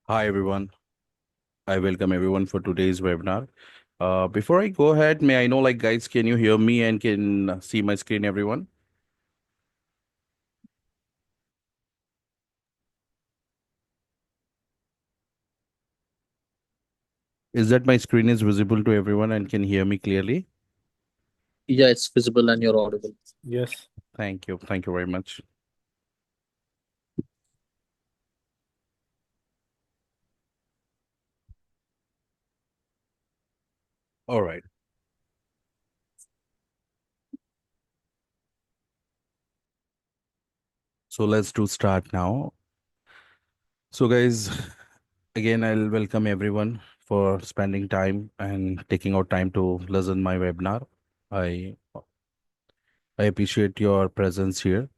Hi, everyone. I welcome everyone for today's webinar. Before I go ahead, may I know, guys, can you hear me and can see my screen, everyone? Is that my screen is visible to everyone and can hear me clearly? Yeah, it's visible and you're audible. Yes. Thank you. Thank you very much. All right. So let's do start now. So, guys, again, I'll welcome everyone for spending time and taking out time to listen my webinar. I I appreciate your presence here.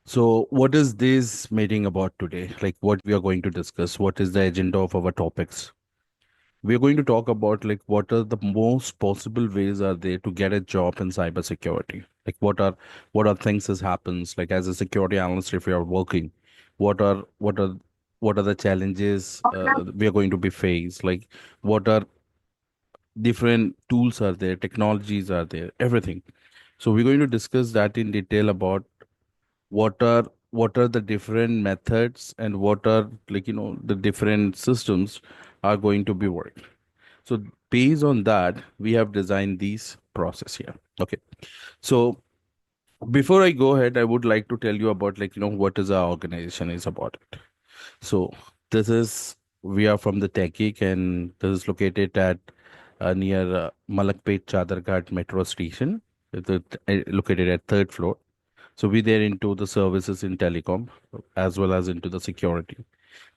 So, what is this meeting about today? Like, what we are going to discuss? What is the agenda of our topics? We are going to talk about what are the most possible ways are there to get a job in cybersecurity? Like, what are things that happens? Like, as a security analyst, if you are working, what are what are what are the challenges we are going to be faced? Like, what are different tools are there, technologies are there, everything. So, we're going to discuss that in detail about what are the different methods and what are the different systems are going to be worked. So based on that we have designed these process here. Okay, so before I go ahead I would like to tell you about what is our organization is about it. So this is we are from the Tech Geek, and this is located at near Malakpet Chadarghat metro station. Located at third floor. So we there into the services in telecom as well as into the security.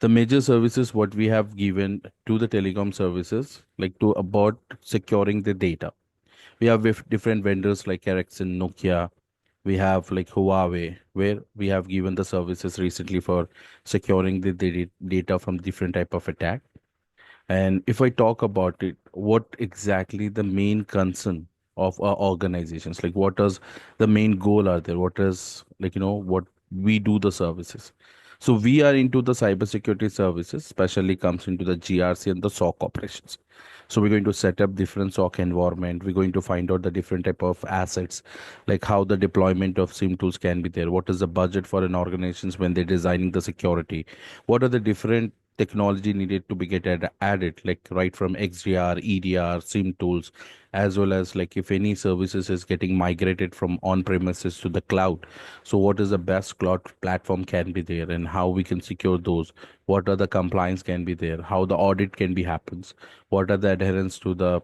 The major services what we have given to the telecom services, like to about securing the data. We have with different vendors like Ericsson, Nokia. We have like Huawei, where we have given the services recently for securing the data from different type of attack. And if I talk about it, what exactly the main concern of our organizations, like what is the main goal are there? What is what we do the services. So we are into the cybersecurity services, especially comes into the GRC and the SOC operations. So we're going to set up different SOC environment. We're going to find out the different type of assets, like how the deployment of SIM tools can be there. What is the budget for an organizations when they're designing the security? What are the different technology needed to be added, like right from XDR, EDR, SIM tools, as well as like if any services is getting migrated from on premises to the cloud. So what is the best cloud platform can be there and how we can secure those? What are the compliance can be there? How the audit can be happens? What are the adherence to the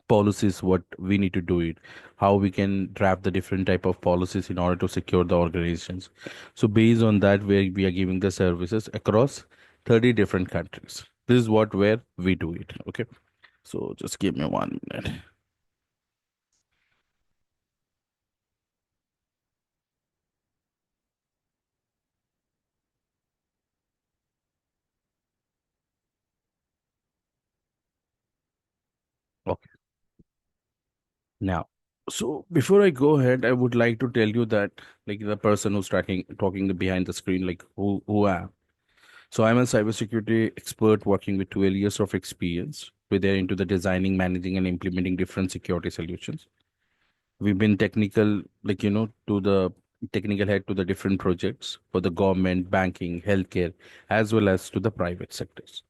policies what we need to do it, how we can draft the different type of policies in order to secure the organizations. So based on that where we are giving the services across 30 different countries. This is what where we do it. Okay, so just give me 1 minute. Okay, now, so before I go ahead I would like to tell you that like the person who's talking behind the screen, like who I am. So I'm a cybersecurity expert working with 12 years of experience. We're there into the designing, managing, and implementing different security solutions. We've been technical, to the technical head to the different projects for the government, banking, healthcare, as well as to the private sectors.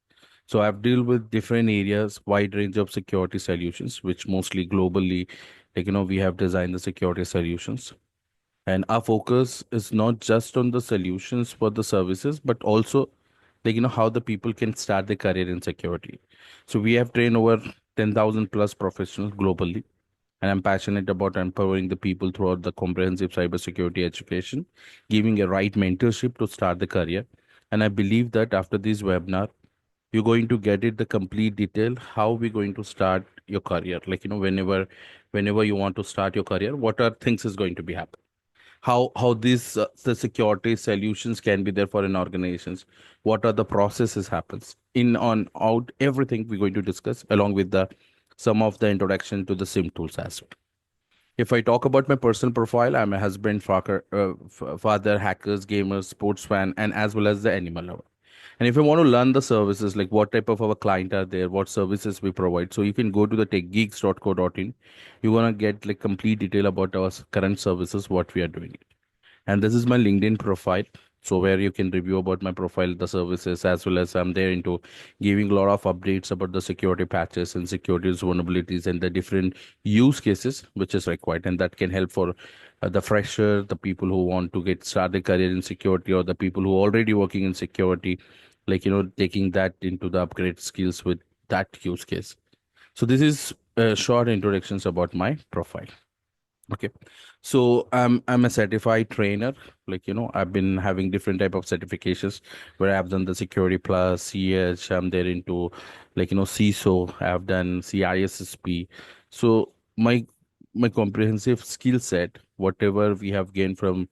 So I've dealt with different areas, wide range of security solutions, which mostly globally, we have designed the security solutions. And our focus is not just on the solutions for the services, but also how the people can start their career in security. So we have trained over 10,000 plus professionals globally, and I'm passionate about empowering the people throughout the comprehensive cybersecurity education, giving a right mentorship to start the career. And I believe that after this webinar you're going to get it the complete detail how we're going to start your career, whenever you want to start your career, what are things is going to be happen, how these the security solutions can be there for an organizations, what are the processes happens in on out, everything we're going to discuss along with the some of the introduction to the sim tools as well. If I talk about my personal profile, I'm a husband, father, hackers, gamers, sports fan, and as well as the animal lover. And if you want to learn the services, like what type of our client are there, what services we provide, so you can go to the techgeeks.co.in. You're gonna get like complete detail about our current services, what we are doing. And this is my LinkedIn profile. So where you can review about my profile, the services, as well as I'm there into giving a lot of updates about the security patches and security vulnerabilities and the different use cases which is required. And that can help for the fresher, the people who want to get started career in security, or the people who already working in security, like, taking that into the upgrade skills with that use case. So this is short introductions about my profile. Okay. So I'm a certified trainer. Like, I've been having different type of certifications where I've done the security plus CH, I'm there into like, CISO, I've done CISSP. So my comprehensive skill set, whatever we have gained from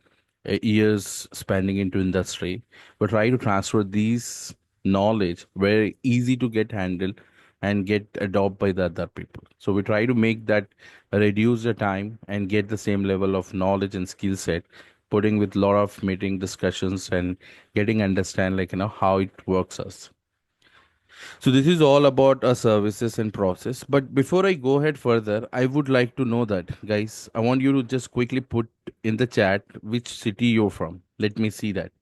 years spending into industry, we try to transfer these knowledge very easy to get handled and get adopted by the other people. So we try to make that reduce the time and get the same level of knowledge and skill set, putting with a lot of meeting discussions and getting understand, like, how it works us. So this is all about our services and process. But before I go ahead further, I would like to know that, guys, I want you to just quickly put in the chat which city you're from. Let me see that.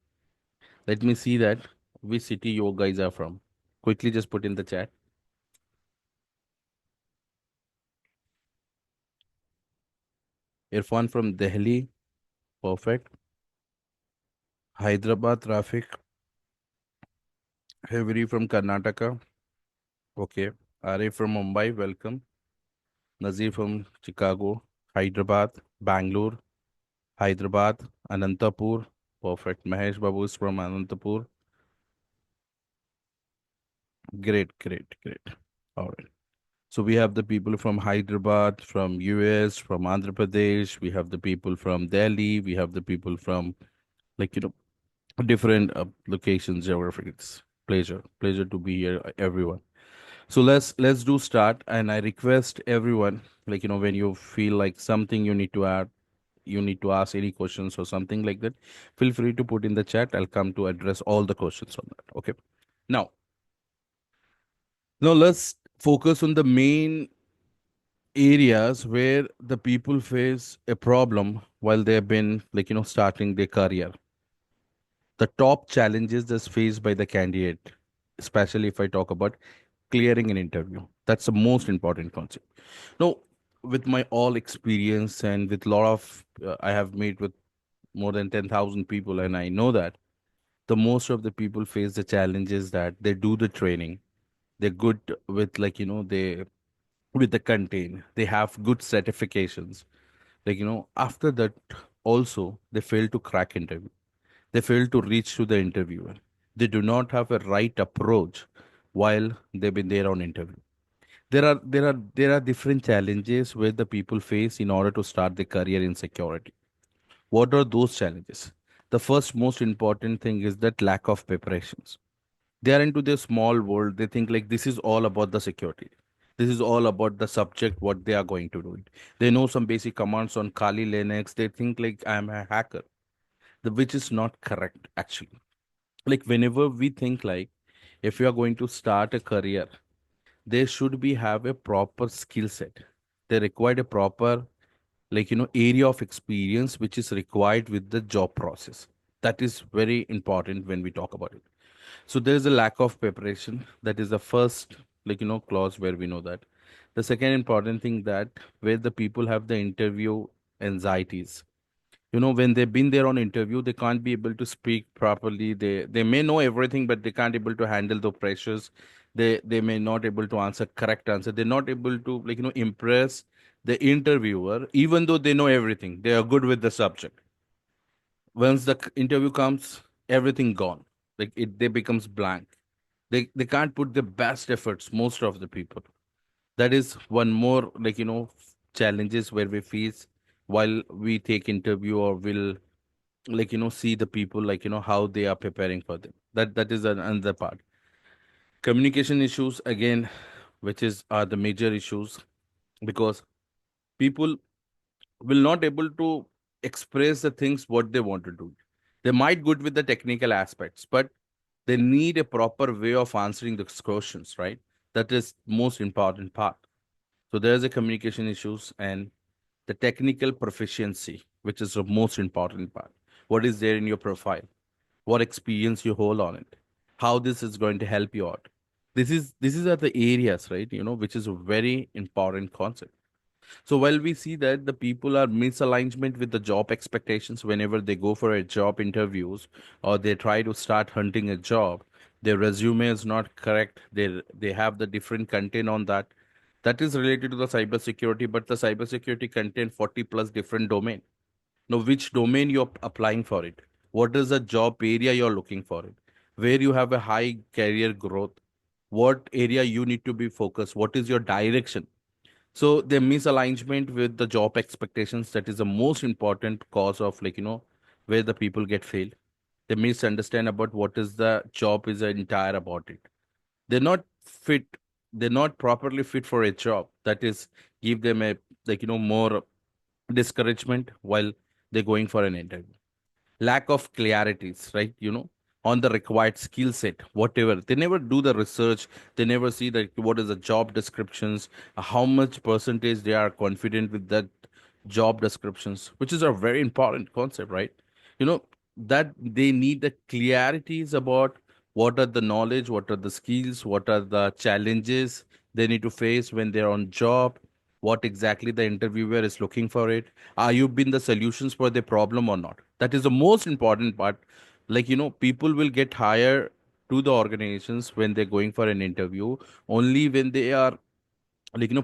Let me see that which city you guys are from. Quickly just put in the chat. Irfan from Delhi. Perfect. Hyderabad traffic. Heavy from Karnataka. Okay. Arif from Mumbai, welcome. Nazir from Chicago, Hyderabad, Bangalore, Hyderabad, Anantapur. Perfect. Mahesh Babu is from Anantapur. Great, great, great. All right. So we have the people from Hyderabad, from US, from Andhra Pradesh. We have the people from Delhi. We have the people from, like, different locations, geographic. It's pleasure to be here, everyone. So let's do start, and I request everyone, like, when you feel like something you need to add, you need to ask any questions or something like that, feel free to put in the chat. I'll come to address all the questions on that. Okay. Now, let's focus on the main areas where the people face a problem while they've been, like, starting their career. The top challenges that's faced by the candidate, especially if I talk about clearing an interview. That's the most important concept. Now, with my all experience and with a lot of, I have met with more than 10,000 people, and I know that the most of the people face the challenges that they do the training. They're good with, like, they with the content. They have good certifications. Like, after that, also, they fail to crack interview. They fail to reach to the interviewer. They do not have a right approach while they've been there on interview. There are different challenges where the people face in order to start their career in security. What are those challenges? The first most important thing is that lack of preparations. They are into their small world. They think like this is all about the security. This is all about the subject, what they are going to do. They know some basic commands on Kali Linux. They think like I'm a hacker, which is not correct actually. Like whenever we think like if you are going to start a career, they should be have a proper skill set. They require a proper, like, area of experience which is required with the job process. That is very important when we talk about it. So there is a lack of preparation. That is the first, like, clause where we know that. The second important thing that where the people have the interview anxieties. When they've been there on interview, they can't be able to speak properly. They may know everything, but they can't able to handle the pressures. They may not able to answer correct answer. They're not able to, like, impress the interviewer, even though they know everything. They are good with the subject. Once the interview comes, everything gone. Like they becomes blank. They can't put the best efforts, most of the people. That is one more, like, challenges where we face while we take interview or will, like, see the people, like, how they are preparing for them. That is another part. Communication issues again, which is are the major issues, because people will not able to express the things what they want to do. They might good with the technical aspects, but They need a proper way of answering those questions, right? That is most important part. So there's a communication issues and the technical proficiency, which is the most important part. What is there in your profile? What experience you hold on it? How this is going to help you out? This is are the areas, right? Which is a very important concept. So while we see that the people are misalignment with the job expectations whenever they go for a job interviews or they try to start hunting a job, their resume is not correct. They have the different content on that. That is related to the cybersecurity, but the cybersecurity contain 40 plus different domain. Now, which domain you're applying for it? What is the job area you're looking for it? Where you have a high career growth? What area you need to be focused? What is your direction? So the misalignment with the job expectations, that is the most important cause of where the people get failed. They misunderstand about what is the job is entire about it. They're not fit, they're not properly fit for a job. That is give them a more discouragement while they're going for an interview. Lack of clarities, right? On the required skill set, whatever. They never do the research. They never see that what is the job descriptions, how much percentage they are confident with that job descriptions, which is a very important concept, right? You know, that they need the clarities about what are the knowledge, what are the skills, what are the challenges they need to face when they're on job, what exactly the interviewer is looking for it. Are you been the solutions for the problem or not? That is the most important part. People will get hired to the organizations when they're going for an interview only when they are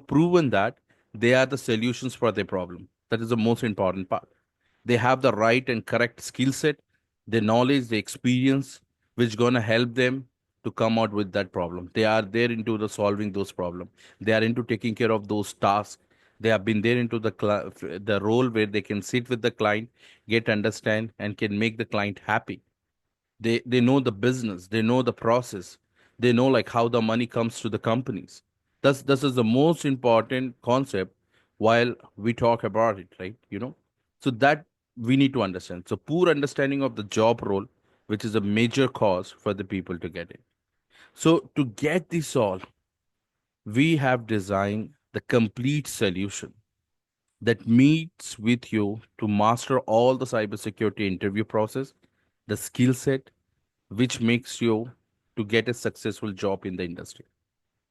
proven that they are the solutions for their problem. That is the most important part. They have the right and correct skill set, the knowledge, the experience, which gonna help them to come out with that problem. They are there into the solving those problems. They are into taking care of those tasks. They have been there into the role where they can sit with the client, get understand, and can make the client happy. They know the business, they know the process, they know like how the money comes to the companies. This is the most important concept while we talk about it, right? So that we need to understand. So poor understanding of the job role, which is a major cause for the people to get it. So to get this all, we have designed the complete solution that meets with you to master all the cybersecurity interview process, the skill set which makes you to get a successful job in the industry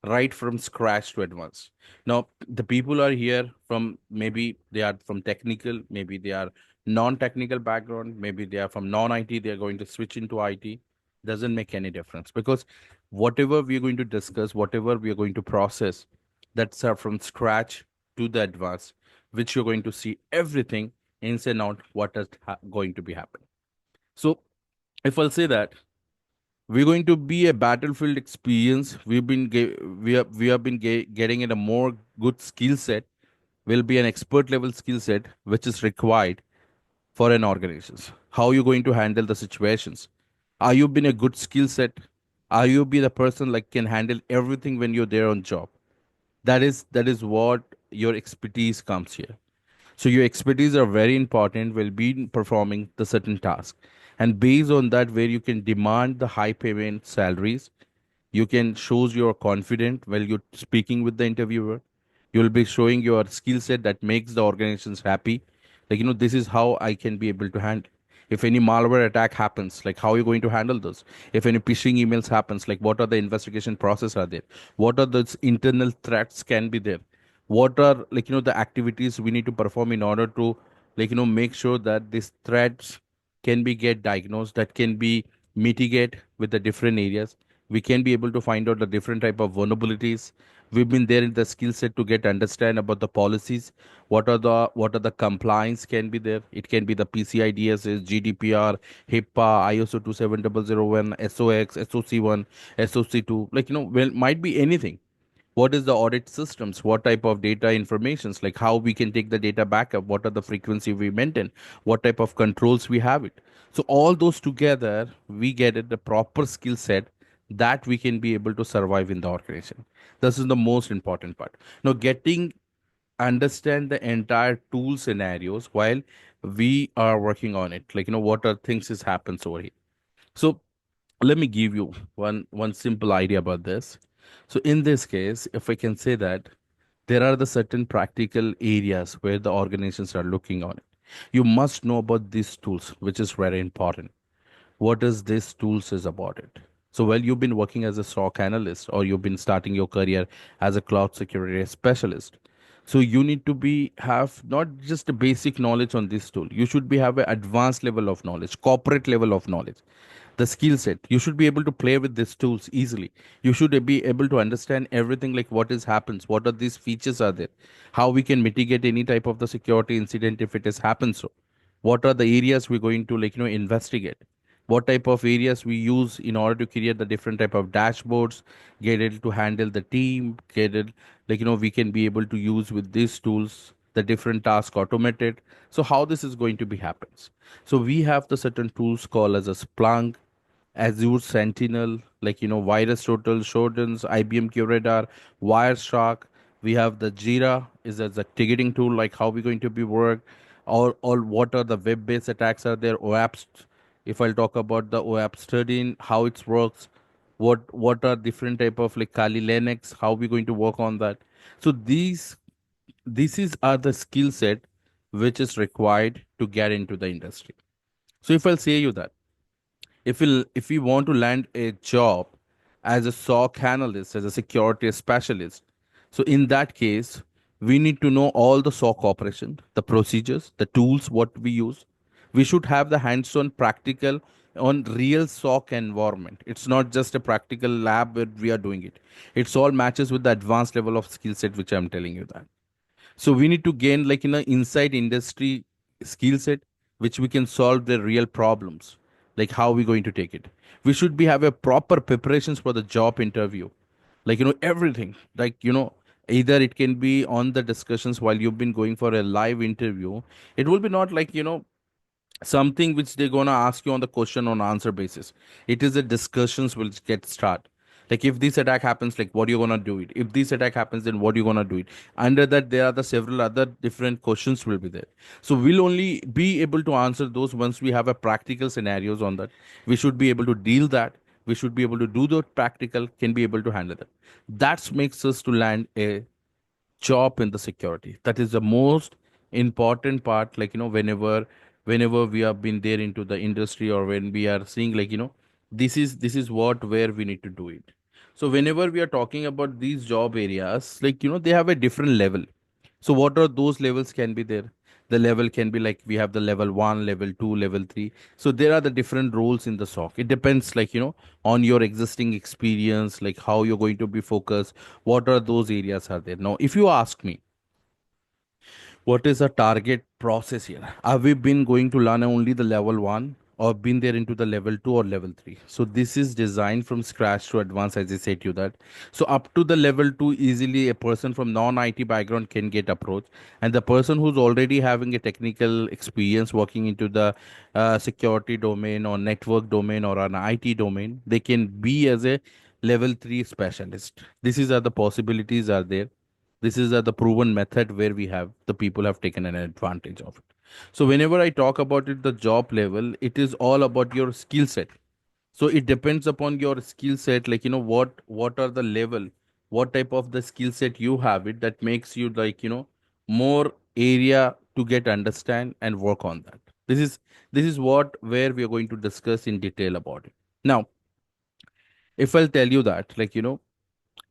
right from scratch to advance. Now the people are here from, maybe they are from technical, maybe they are non-technical background, maybe they are from non-IT, they are going to switch into IT. Doesn't make any difference, because whatever we are going to discuss, whatever we are going to process, that's from scratch to the advanced, which you're going to see everything ins and out what is going to be happening. So if I'll say that we're going to be a battlefield experience. We have been getting in a more good skill set. Will be an expert level skill set which is required for an organization. How you going to handle the situations? Are you been a good skill set? Are you be the person like can handle everything when you're there on job? That is what your expertise comes here. So your expertise are very important will be performing the certain task. And based on that, where you can demand the high payment salaries, you can shows you're confident while you're speaking with the interviewer. You'll be showing your skill set that makes the organizations happy. This is how I can be able to handle. If any malware attack happens, like how are you going to handle those? If any phishing emails happens, like what are the investigation process are there? What are the internal threats can be there? What are the activities we need to perform in order to make sure that these threats can be get diagnosed, that can be mitigate with the different areas. We can be able to find out the different type of vulnerabilities. We've been there in the skill set to get understand about the policies. What are the compliance can be there? It can be the PCI DSS, GDPR, HIPAA, ISO 27001, SOX, SOC1, SOC2. Well, might be anything. What is the audit systems? What type of data informations? Like how we can take the data backup? What are the frequency we maintain? What type of controls we have it? So all those together, we get it the proper skill set that we can be able to survive in the organization. This is the most important part. Now, getting understand the entire tool scenarios while we are working on it. What are things is happens over here. So Let me give you one simple idea about this. So in this case, if I can say that there are the certain practical areas where the organizations are looking on it. You must know about these tools, which is very important. What is this tools is about it? So while you've been working as a SOC analyst or you've been starting your career as a cloud security specialist, so you need to be have not just a basic knowledge on this tool. You should be have an advanced level of knowledge, corporate level of knowledge, the skill set. You should be able to play with these tools easily. You should be able to understand everything, like what is happens, what are these features are there, how we can mitigate any type of the security incident if it has happened. So what are the areas we're going to investigate, what type of areas we use in order to create the different type of dashboards, get it to handle the team, get it we can be able to use with these tools the different tasks automated. So how this is going to be happens. So we have the certain tools called as a Splunk, Azure Sentinel, Virus Total, Shodan's, IBM QRadar, Wireshark. We have the Jira is as a ticketing tool, like how we going to be work, or what are the web-based attacks are there, OAPS. If I'll talk about the OAP studying, how it works, what are different type of like Kali Linux, how we going to work on that. So these is are the skill set which is required to get into the industry. So if I'll say you that if we want to land a job as a SOC analyst, as a security specialist, so in that case, we need to know all the SOC operation, the procedures, the tools, what we use. We should have the hands-on practical on real SOC environment. It's not just a practical lab where we are doing it. It's all matches with the advanced level of skill set, which I'm telling you that. So we need to gain inside industry skill set which we can solve the real problems, like how we going to take it. We should be have a proper preparations for the job interview, everything, either it can be on the discussions while you've been going for a live interview. It will be not something which they're gonna ask you on the question on answer basis. It is the discussions will get start. Like if this attack happens, like what you gonna do it? If this attack happens, then what you gonna do it? Under that, there are the several other different questions will be there. So we'll only be able to answer those once we have a practical scenarios on that. We should be able to deal that. We should be able to do the practical. Can be able to handle that. That makes us to land a job in the security. That is the most important part, whenever we have been there into the industry, or when we are seeing this is what where we need to do it. So whenever we are talking about these job areas, they have a different level. So what are those levels can be there? The level can be like we have the level 1, level 2, level 3. So there are the different roles in the SOC. It depends on your existing experience, like how you're going to be focused, what are those areas are there. Now if you ask me, what is the target process here? Have we been going to learn only the level 1 or been there into the level 2 or level 3? So this is designed from scratch to advance, as I said to you that. So up to the level 2, easily a person from non-IT background can get approached. And the person who's already having a technical experience working into the security domain or network domain or an IT domain, they can be as a level 3 specialist. This is are the possibilities are there. This is the proven method where we have the people have taken an advantage of it. So whenever I talk about it, the job level, it is all about your skill set. So it depends upon your skill set, what are the level, what type of the skill set you have it, that makes you more area to get understand and work on that. This is what where we are going to discuss in detail about it. Now if I'll tell you that,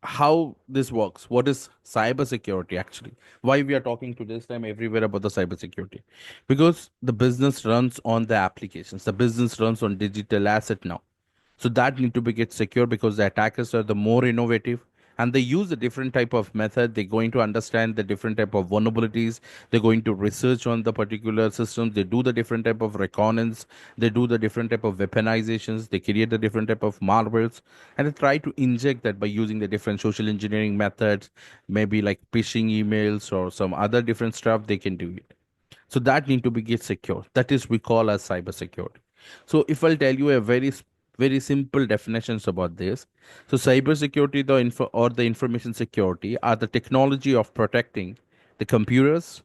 how this works, what is cybersecurity actually, why we are talking to this time everywhere about the cybersecurity, because the business runs on the applications, the business runs on digital asset now. So that need to be get secure, because the attackers are the more innovative, and they use a different type of method. They're going to understand the different type of vulnerabilities. They're going to research on the particular systems. They do the different type of reconnaissance. They do the different type of weaponizations. They create the different type of malwares, and they try to inject that by using the different social engineering methods, maybe like phishing emails or some other different stuff. They can do it. So that need to be get secure. That is we call as cybersecurity. So if I'll tell you a very simple definitions about this. So cybersecurity, the info or the information security, are the technology of protecting the computers,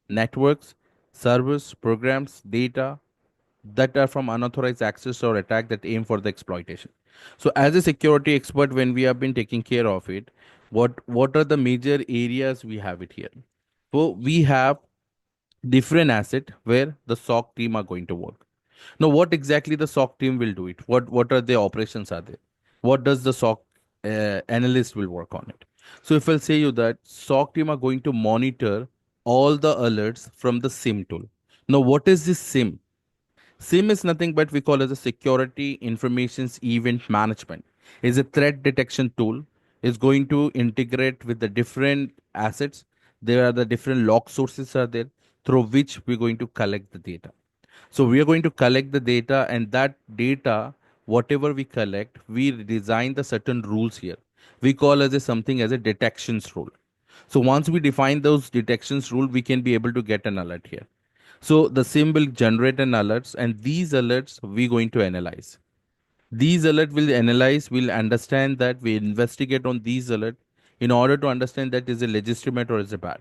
networks, servers, programs, data, that are from unauthorized access or attack that aim for the exploitation. So as a security expert, when we have been taking care of it, what are the major areas we have it here? So we have different asset where the SOC team are going to work. Now, what exactly the SOC team will do it? What are the operations are there? What does the SOC analyst will work on it? So, if I'll say you that SOC team are going to monitor all the alerts from the SIM tool. Now, what is this SIM? SIM is nothing but we call as a security informations event management. Is a threat detection tool. Is going to integrate with the different assets. There are the different log sources are there through which we're going to collect the data. So we are going to collect the data, and that data, whatever we collect, we design the certain rules here. We call as a something as a detections rule. So once we define those detections rule, we can be able to get an alert here. So the SIM will generate an alerts, and these alerts we going to analyze. These alert will analyze, will understand that we investigate on these alert in order to understand that is a legitimate or is a bad.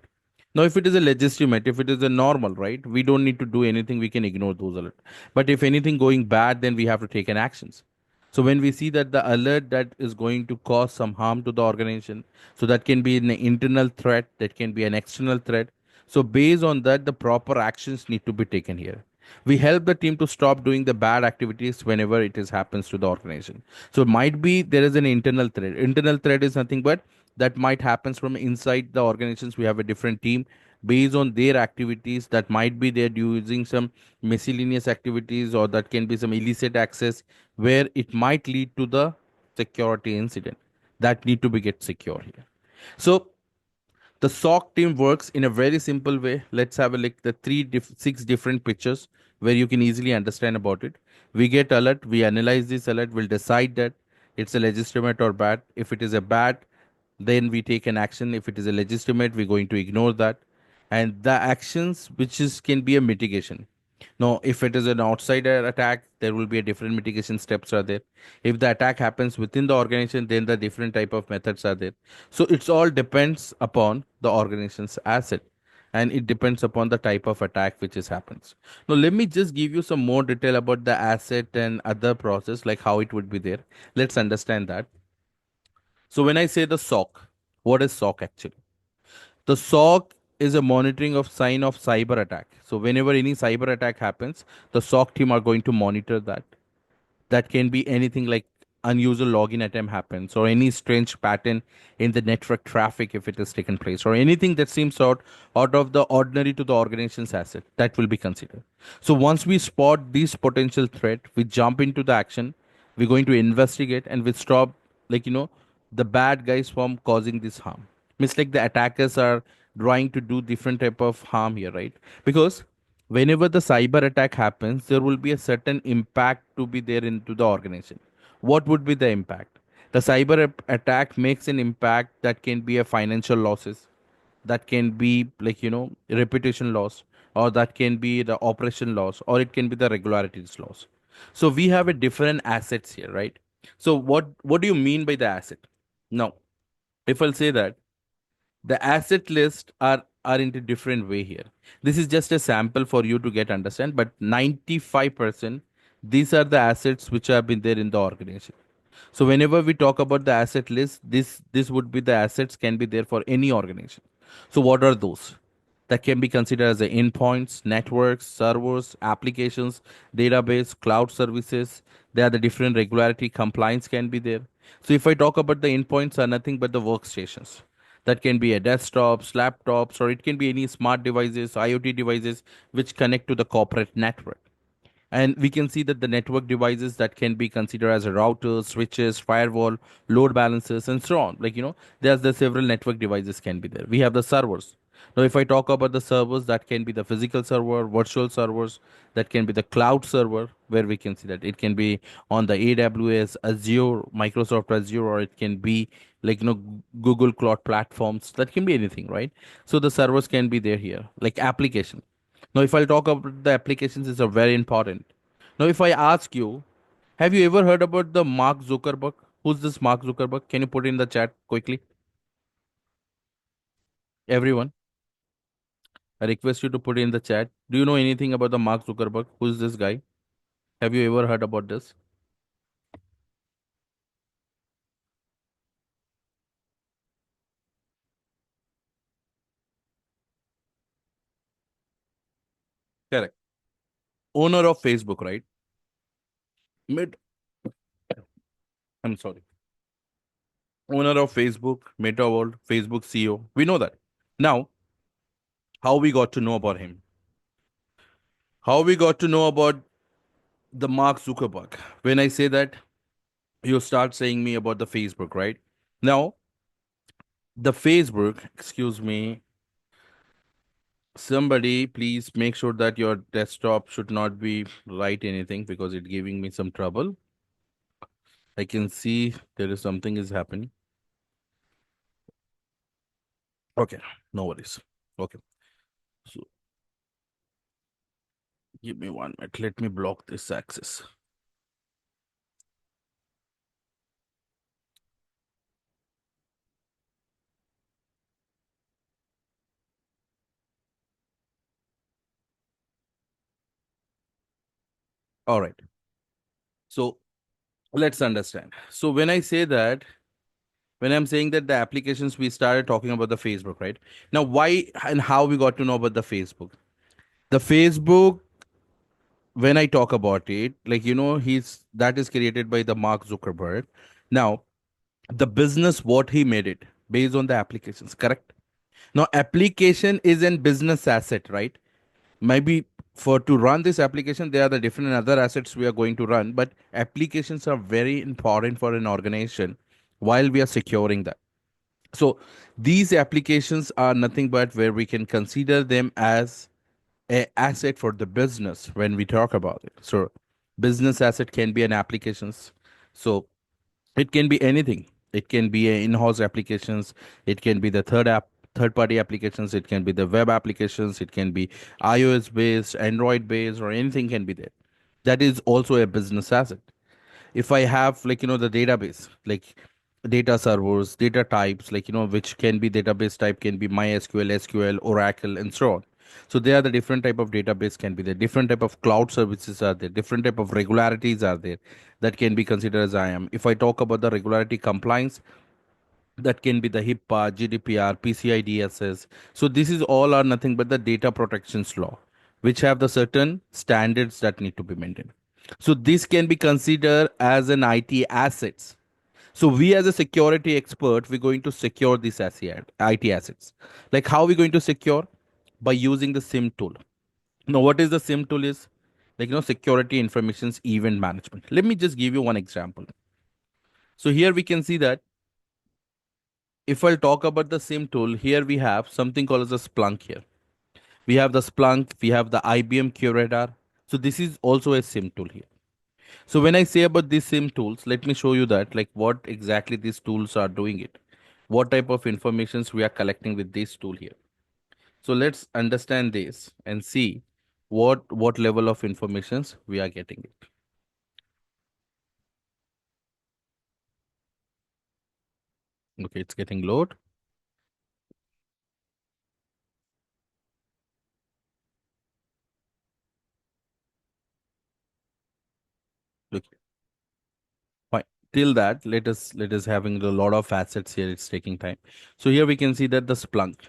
Now, if it is a legitimate, if it is a normal, right, we don't need to do anything. We can ignore those alert. But if anything going bad, then we have to take an actions. So when we see that the alert that is going to cause some harm to the organization, so that can be an internal threat, that can be an external threat. So based on that, the proper actions need to be taken here. We help the team to stop doing the bad activities whenever it is happens to the organization. So it might be there is an internal threat. Internal threat is nothing but that might happens from inside the organizations. We have a different team based on their activities that might be they're using some miscellaneous activities, or that can be some illicit access where it might lead to the security incident that need to be get secure here. So the SOC team works in a very simple way. Let's have a look the six different pictures where you can easily understand about it. We get alert, we analyze this alert, we'll decide that it's a legitimate or bad. If it is a bad, then we take an action. If it is a legitimate, we're going to ignore that. And the actions which is can be a mitigation. Now, if it is an outsider attack, there will be a different mitigation steps are there. If the attack happens within the organization, then the different type of methods are there. So it's all depends upon the organization's asset, and it depends upon the type of attack which is happens. Now, let me just give you some more detail about the asset and other process, like how it would be there. Let's understand that. So when I say the SOC, what is SOC actually? The SOC is a monitoring of sign of cyber attack. So whenever any cyber attack happens, the SOC team are going to monitor that. That can be anything like unusual login attempt happens, or any strange pattern in the network traffic if it has taken place, or anything that seems out of the ordinary to the organization's asset that will be considered. So once we spot this potential threat, we jump into the action. We're going to investigate and we stop, like the bad guys from causing this harm. Means like the attackers are trying to do different type of harm here, right? Because whenever the cyber attack happens, there will be a certain impact to be there into the organization. What would be the impact? The attack makes an impact that can be a financial losses, that can be like reputation loss, or that can be the operation loss, or it can be the regularities loss. So we have a different assets here, right? So what do you mean by the asset? Now, if I'll say that the asset list are into different way here. This is just a sample for you to get understand, but 95% these are the assets which have been there in the organization. So whenever we talk about the asset list, this would be the assets can be there for any organization. So what are those? That can be considered as the endpoints, networks, servers, applications, database, cloud services. There are the different regularity compliance can be there. So if I talk about the endpoints are nothing but the workstations. That can be a desktops, laptops, or it can be any smart devices, IoT devices which connect to the corporate network. And we can see that the network devices that can be considered as a routers, switches, firewall, load balancers, and so on. There's the several network devices can be there. We have the servers. Now, if I talk about the servers, that can be the physical server, virtual servers, that can be the cloud server, where we can see that it can be on the AWS, Azure, Microsoft Azure, or it can be Google Cloud platforms. That can be anything, right? So the servers can be there here, like application. Now, if I'll talk about the applications, is a very important. Now, if I ask you, have you ever heard about the Mark Zuckerberg? Who's this Mark Zuckerberg? Can you put it in the chat quickly? Everyone, I request you to put it in the chat. Do you know anything about the Mark Zuckerberg? Who's this guy? Have you ever heard about this? Correct. Owner of Facebook, right? Mid, I'm sorry. Owner of Facebook, Meta World, Facebook CEO. We know that. Now, how we got to know about him? How we got to know about the Mark Zuckerberg? When I say that, you start saying me about the Facebook, right? Now, the Facebook, excuse me, somebody please make sure that your desktop should not be write anything because it's giving me some trouble. I can see there is something is happening. Okay, no worries. Okay, so give me 1 minute. Let me block this access. All right. So let's understand. So when I say that, when I'm saying that the applications we started talking about the Facebook, right? Now, why and how we got to know about the Facebook? The Facebook, when I talk about it, like he's that is created by the Mark Zuckerberg. Now, the business what he made it based on the applications, correct? Now, application is an business asset, right? Maybe for to run this application there are the different other assets we are going to run, but applications are very important for an organization while we are securing that. So these applications are nothing but where we can consider them as a asset for the business when we talk about it. So business asset can be an applications. So it can be anything. It can be a in-house applications. It can be the third-party applications. It can be the web applications. It can be iOS based, Android based, or anything can be there. That is also a business asset. If I have like the database, like data servers, data types, like which can be database type can be MySQL, SQL, Oracle, and so on. So there are the different type of database can be there. Different type of cloud services are there. Different type of regularities are there that can be considered as IAM. If I talk about the regularity compliance, that can be the HIPAA, GDPR, PCI DSS. So this is all are nothing but the data protections law, which have the certain standards that need to be maintained. So this can be considered as an IT assets. So we as a security expert, we're going to secure these IT assets. Like how are we going to secure? By using the SIM tool. Now, what is the SIM tool is? Like, security information's event management. Let me just give you one example. So here we can see that if I'll talk about the SIM tool, here we have something called as a Splunk here. We have the Splunk, we have the IBM QRadar. So this is also a SIM tool here. So when I say about these SIM tools, let me show you that like what exactly these tools are doing it. What type of informations we are collecting with this tool here. So let's understand this and see what level of informations we are getting it. Okay, it's getting load. Okay, fine. Till that, let us having a lot of assets here. It's taking time. So here we can see that the Splunk.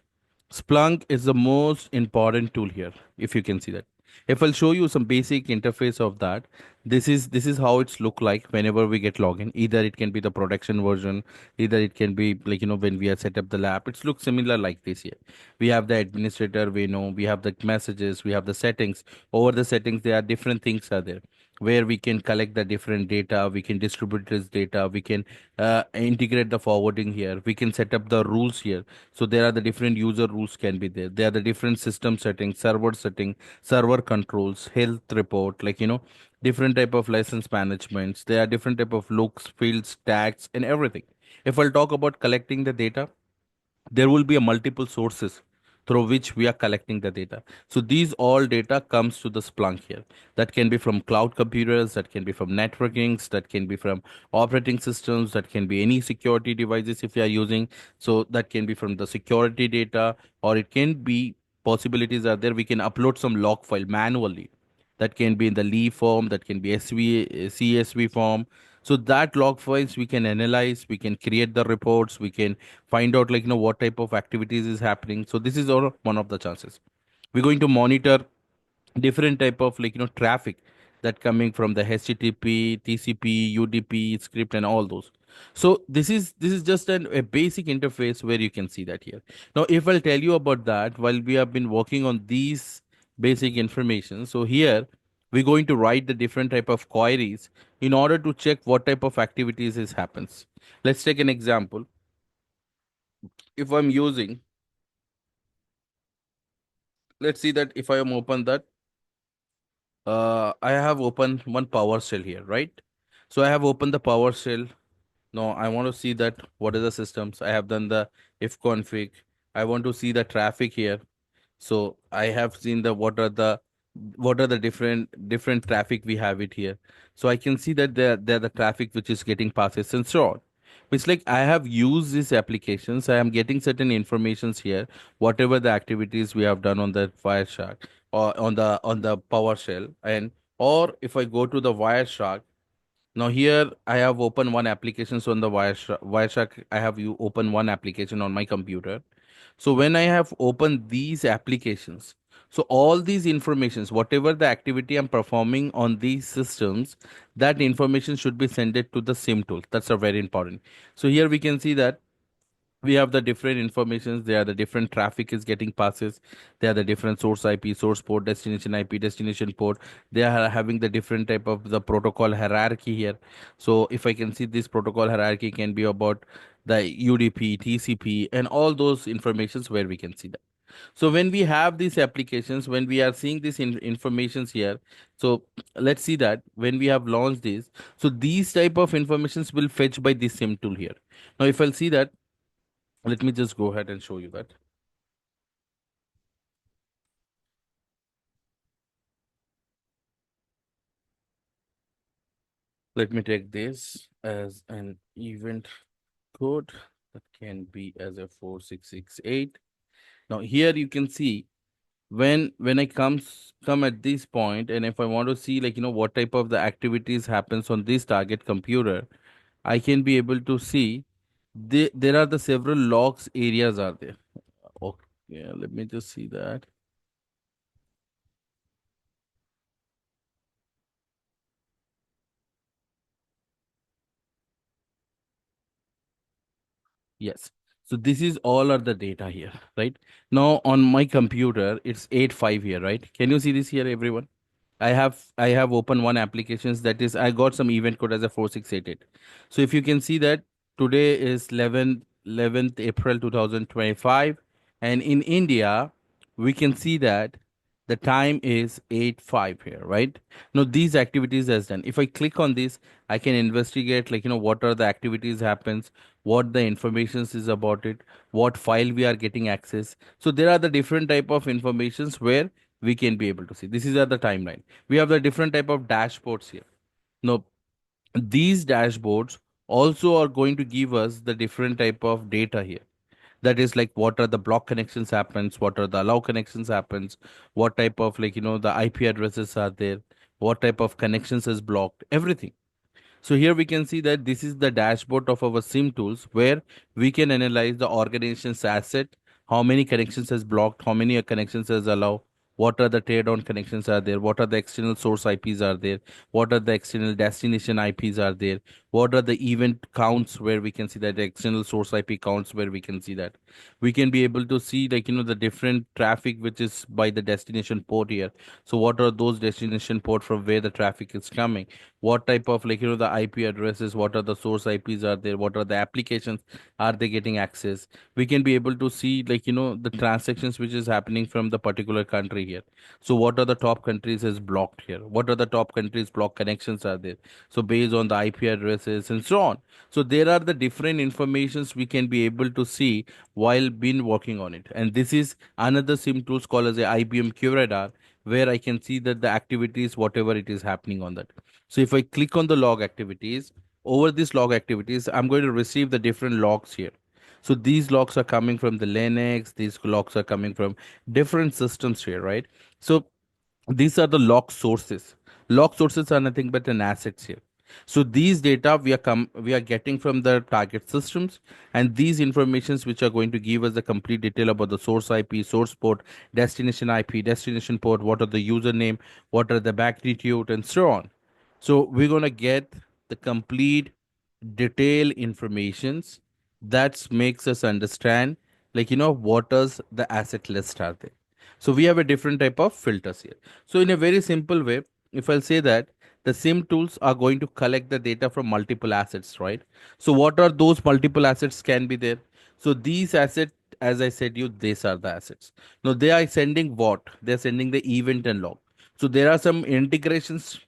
Splunk is the most important tool here, if you can see that. If I'll show you some basic interface of that, this is how it's look like whenever we get login. Either it can be the production version, either it can be like when we are set up the lab. It looks similar like this here. We have the administrator, we have the messages, we have the settings. Over the settings, there are different things are there where we can collect the different data, we can distribute this data, we can integrate the forwarding here, we can set up the rules here. So there are the different user rules can be there. There are the different system settings, server setting, server controls, health report, like different type of license managements. There are different type of looks, fields, tags, and everything. If I'll talk about collecting the data, there will be a multiple sources through which we are collecting the data. So these all data comes to the Splunk here. That can be from cloud computers, that can be from networkings, that can be from operating systems, that can be any security devices if you are using. So that can be from the security data, or it can be possibilities are there. We can upload some log file manually that can be in the leaf form, that can be CSV form. So that log files we can analyze, we can create the reports, we can find out what type of activities is happening. So this is all one of the chances. We're going to monitor different type of traffic that coming from the http, tcp, udp script and all those. So this is just a basic interface where you can see that here. Now if I'll tell you about that, while we have been working on these basic information, so here we're going to write the different type of queries in order to check what type of activities is happens. Let's take an example. If I'm using, let's see that if I am open that, I have opened one PowerShell here, right? So I have opened the PowerShell. Now I want to see that what is the systems. I have done the if config. I want to see the traffic here. So I have seen the what are the different traffic we have it here. So I can see that there the traffic which is getting passes and so on. It's like I have used these applications. I am getting certain informations here. Whatever the activities we have done on the Wireshark or on the PowerShell, and or if I go to the Wireshark. Now here I have opened one application. So on the Wireshark, I have you open one application on my computer. So when I have opened these applications, so all these informations, whatever the activity I'm performing on these systems, that information should be sent it to the SIM tool. That's a very important. So here we can see that we have the different informations. There are the different traffic is getting passes. There are the different source IP, source port, destination IP, destination port. They are having the different type of the protocol hierarchy here. So if I can see, this protocol hierarchy can be about the udp, tcp and all those informations where we can see that. So when we have these applications, when we are seeing these informations here, so let's see that when we have launched this, so these type of informations will fetch by this sim tool here. Now if I'll see that, let me just go ahead and show you that. Let me take this as an event code that can be as a 4668. Now here you can see when I come at this point, and if I want to see what type of the activities happens on this target computer, I can be able to see there are the several logs areas are there. Okay, let me just see that. Yes. So this is all are the data here, right? Now on my computer, it's 8.5 here, right? Can you see this here, everyone? I have opened one applications, that is I got some event code as a 4688. So if you can see that today is 11th April 2025, and in India we can see that the time is 8:05 here, right? Now these activities has done. If I click on this, I can investigate what are the activities happens, what the information is about it, what file we are getting access. So there are the different type of informations where we can be able to see. This is at the timeline. We have the different type of dashboards here. Now these dashboards also are going to give us the different type of data here. That is like what are the block connections happens, what are the allow connections happens, what type of the IP addresses are there, what type of connections is blocked, everything. So here we can see that this is the dashboard of our SIM tools where we can analyze the organization's asset, how many connections is blocked, how many connections is allowed, what are the teardown connections are there, what are the external source IPs are there, what are the external destination IPs are there, what are the event counts where we can see that the external source IP counts where we can see that. We can be able to see the different traffic which is by the destination port here. So what are those destination port from where the traffic is coming, what type of the IP addresses, what are the source IPs are there, what are the applications are they getting access. We can be able to see the transactions which is happening from the particular country here. So what are the top countries is blocked here, what are the top countries block connections are there, so based on the IP addresses and so on. So there are the different informations we can be able to see while been working on it. And this is another sim tools called as a IBM QRadar, where I can see that the activities whatever it is happening on that. So if I click on the log activities, over these log activities, I'm going to receive the different logs here. So these logs are coming from the Linux, these logs are coming from different systems here, right? So These are the log sources. Log sources are nothing but an assets here. So these data we are getting from the target systems, and these informations which are going to give us the complete detail about the source IP, source port, destination IP, destination port, what are the username, what are the magnitude, and so on. So we're gonna get the complete detail informations that makes us understand, what does the asset list are there. So we have a different type of filters here. So in a very simple way, if I'll say that the sim tools are going to collect the data from multiple assets, right? So what are those multiple assets can be there? So these assets, as I said you, these are the assets. Now they are sending what? They're sending the event and log. So there are some integrations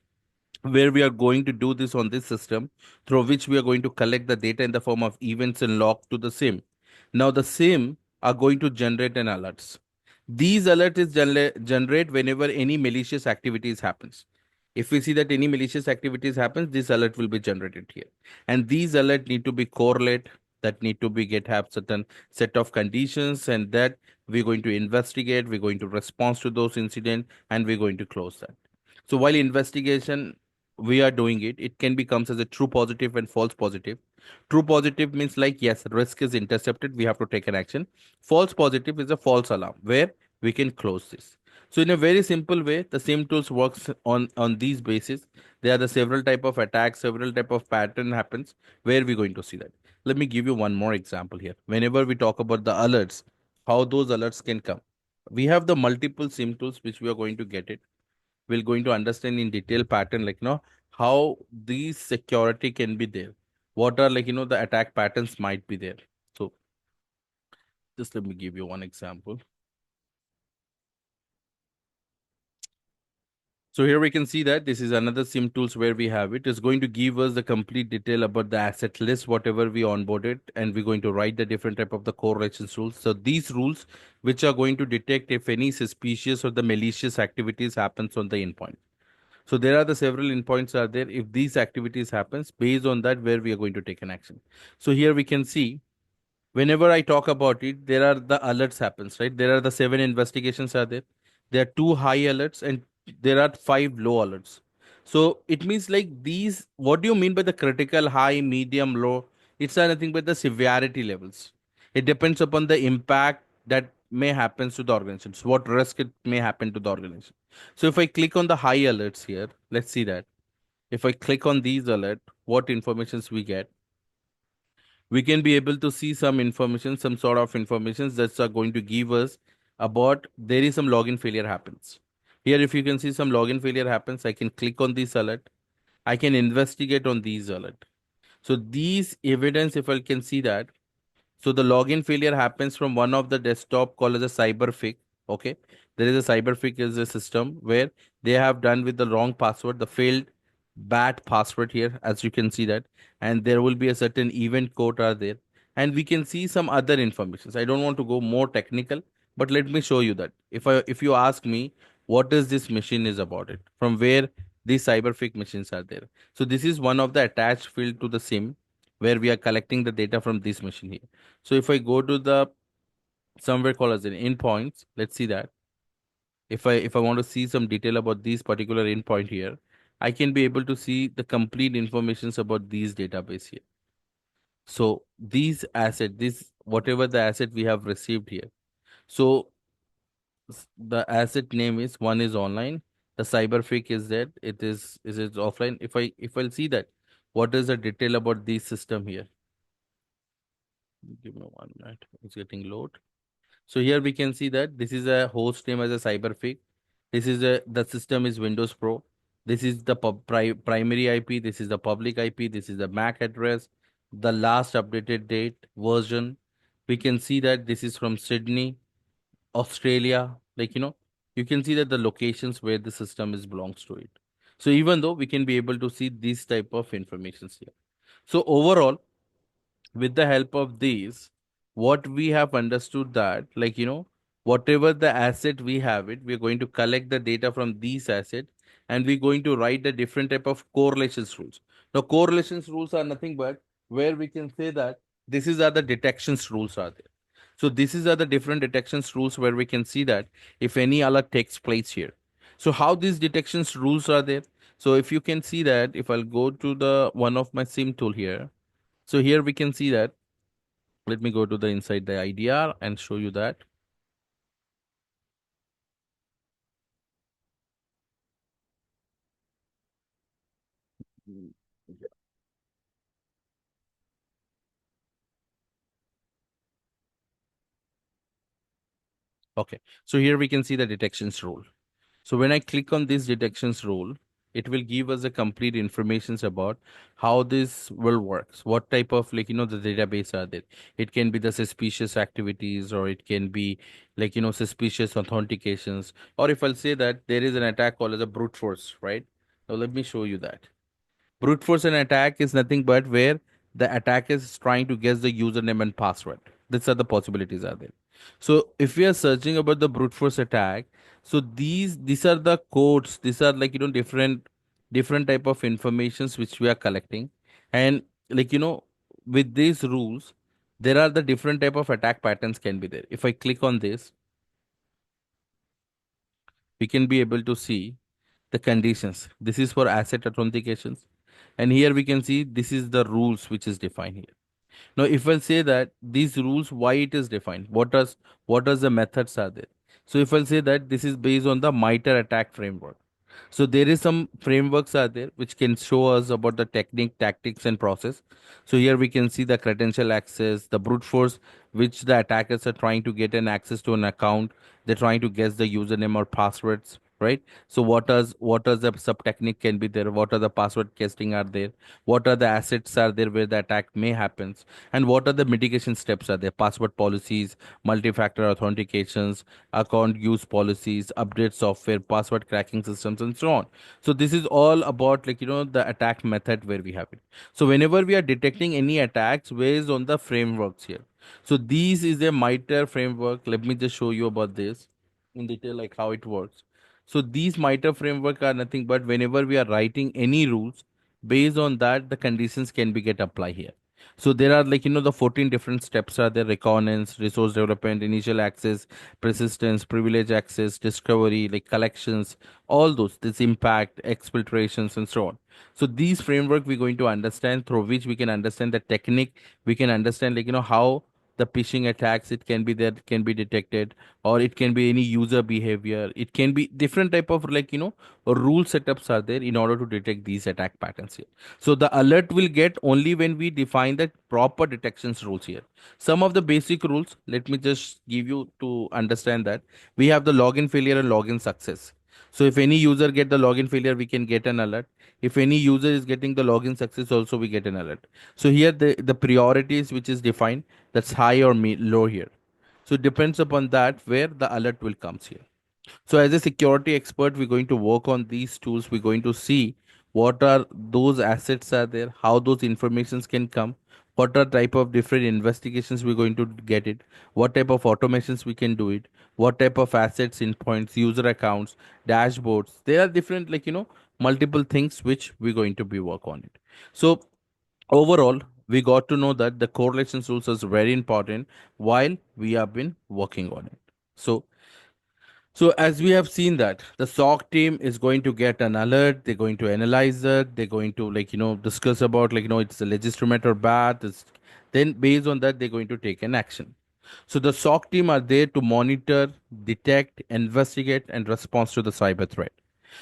where we are going to do this on this system, through which we are going to collect the data in the form of events and log to the sim. Now the sim are going to generate an alerts. These alerts is generate whenever any malicious activities happens. If we see that any malicious activities happens, this alert will be generated here, and these alert need to be correlate, that need to be get have certain set of conditions, and that we're going to investigate, we're going to respond to those incident, and we're going to close that. So while investigation we are doing it, it can becomes as a true positive and false positive. True positive means like yes, risk is intercepted, we have to take an action. False positive is a false alarm where we can close this. So in a very simple way, the same tools works on these basis. There are the several type of attacks, several type of pattern happens where we're going to see that. Let me give you one more example here. Whenever we talk about the alerts, how those alerts can come, we have the multiple sim tools which we are going to get it. We're going to understand in detail pattern, how these security can be there, what are the attack patterns might be there. So just let me give you one example. So here we can see that this is another sim tools where we have it is going to give us the complete detail about the asset list whatever we onboarded, and we're going to write the different type of the correlations rules. So these rules which are going to detect if any suspicious or the malicious activities happens on the endpoint. So there are the several endpoints are there. If these activities happens, based on that, where we are going to take an action. So here we can see whenever I talk about it, there are the alerts happens, right? There are the seven investigations are there. There are two high alerts and there are five low alerts. So it means like these, what do you mean by the critical, high, medium, low? It's nothing but the severity levels. It depends upon the impact that may happen to the organization. So what risk it may happen to the organization. So if I click on the high alerts here, let's see that. If I click on these alert, what informations we get, we can be able to see some information, some sort of information that's are going to give us about there is some login failure happens. Here, if you can see some login failure happens, I can click on this alert. I can investigate on these alert. So these evidence, if I can see that, so the login failure happens from one of the desktop called as a cyberfic. Okay. There is a cyberfic is a system where they have done with the wrong password, the failed bad password here, as you can see that, and there will be a certain event code are there. And we can see some other informations. I don't want to go more technical, but let me show you that. If you ask me what is this machine is about it, from where these cyberfic machines are there. So this is one of the attached field to the SIM where we are collecting the data from this machine here. So if I go to the somewhere called as an endpoints, let's see that. If I want to see some detail about this particular endpoint here, I can be able to see the complete informations about these database here. So these asset, this whatever the asset we have received here. So the asset name is one is online. The cyberfake is that it is offline. If I'll see that, what is the detail about this system here? Give me 1 minute. It's getting load. So here we can see that this is a host name as a cyberfig. This is a the system is Windows Pro. This is the primary IP. This is the public IP. This is the MAC address. The last updated date version. We can see that this is from Sydney, Australia. You can see that the locations where the system is belongs to it. So even though we can be able to see these type of informations here. So overall, with the help of these, what we have understood that whatever the asset we have it, we're going to collect the data from these assets, and we're going to write the different type of correlations rules. Now correlations rules are nothing but where we can say that this is are the detections rules are there. So this is are the different detections rules where we can see that if any alert takes place here, So how these detections rules are there? So if you can see that, if I'll go to the one of my sim tool here, so here we can see that. Let me go to the inside the IDR and show you that. Mm, yeah. Okay, so here we can see the detections rule. So when I click on this detections rule, it will give us a complete informations about how this will works. What type of the database are there. It can be the suspicious activities, or it can be suspicious authentications. Or if I'll say that there is an attack called as a brute force, right? Now let me show you that. Brute force and attack is nothing but where the attacker is trying to guess the username and password. These are the possibilities are there. So if we are searching about the brute force attack, so these are the codes. These are different type of informations which we are collecting, and with these rules, there are the different type of attack patterns can be there. If I click on this, we can be able to see the conditions. This is for asset authentications, and here we can see this is the rules which is defined here. Now if I'll say that these rules, why it is defined, what are the methods are there. So if I'll say that this is based on the MITRE attack framework, so there is some frameworks are there which can show us about the technique, tactics, and process. So here we can see the credential access, the brute force, which the attackers are trying to get an access to an account. They're trying to guess the username or passwords, right? So what are the sub technique can be there? What are the password guessing are there? What are the assets are there where the attack may happens? And what are the mitigation steps are there? Password policies, multi-factor authentications, account use policies, update software, password cracking systems, and so on. So this is all about the attack method where we have it. So whenever we are detecting any attacks based on the frameworks here. So these is a MITRE framework. Let me just show you about this in detail, like how it works. So these MITRE framework are nothing but whenever we are writing any rules, based on that the conditions can be get apply here. So there are the 14 different steps are there: reconnaissance, resource development, initial access, persistence, privilege access, discovery, like collections, all those, this impact, exfiltrations, and so on. So these framework we're going to understand, through which we can understand the technique. We can understand how the phishing attacks it can be there, can be detected, or it can be any user behavior. It can be different type of rule setups are there in order to detect these attack patterns here. So the alert will get only when we define the proper detections rules here. Some of the basic rules, let me just give you to understand that. We have the login failure and login success. So if any user get the login failure, we can get an alert. If any user is getting the login success, also we get an alert. So here the priorities which is defined, that's high or low here. So it depends upon that where the alert will comes here. So as a security expert, we're going to work on these tools. We're going to see what are those assets are there, how those informations can come, what are type of different investigations we're going to get it, what type of automations we can do it, what type of assets in points, user accounts, dashboards. There are different multiple things which we're going to be work on it. So overall, we got to know that the correlation rules is very important while we have been working on it. So as we have seen that the SOC team is going to get an alert, they're going to analyze it, they're going to discuss about it's a legitimate or bad. Then based on that they're going to take an action. So the SOC team are there to monitor, detect, investigate, and respond to the cyber threat.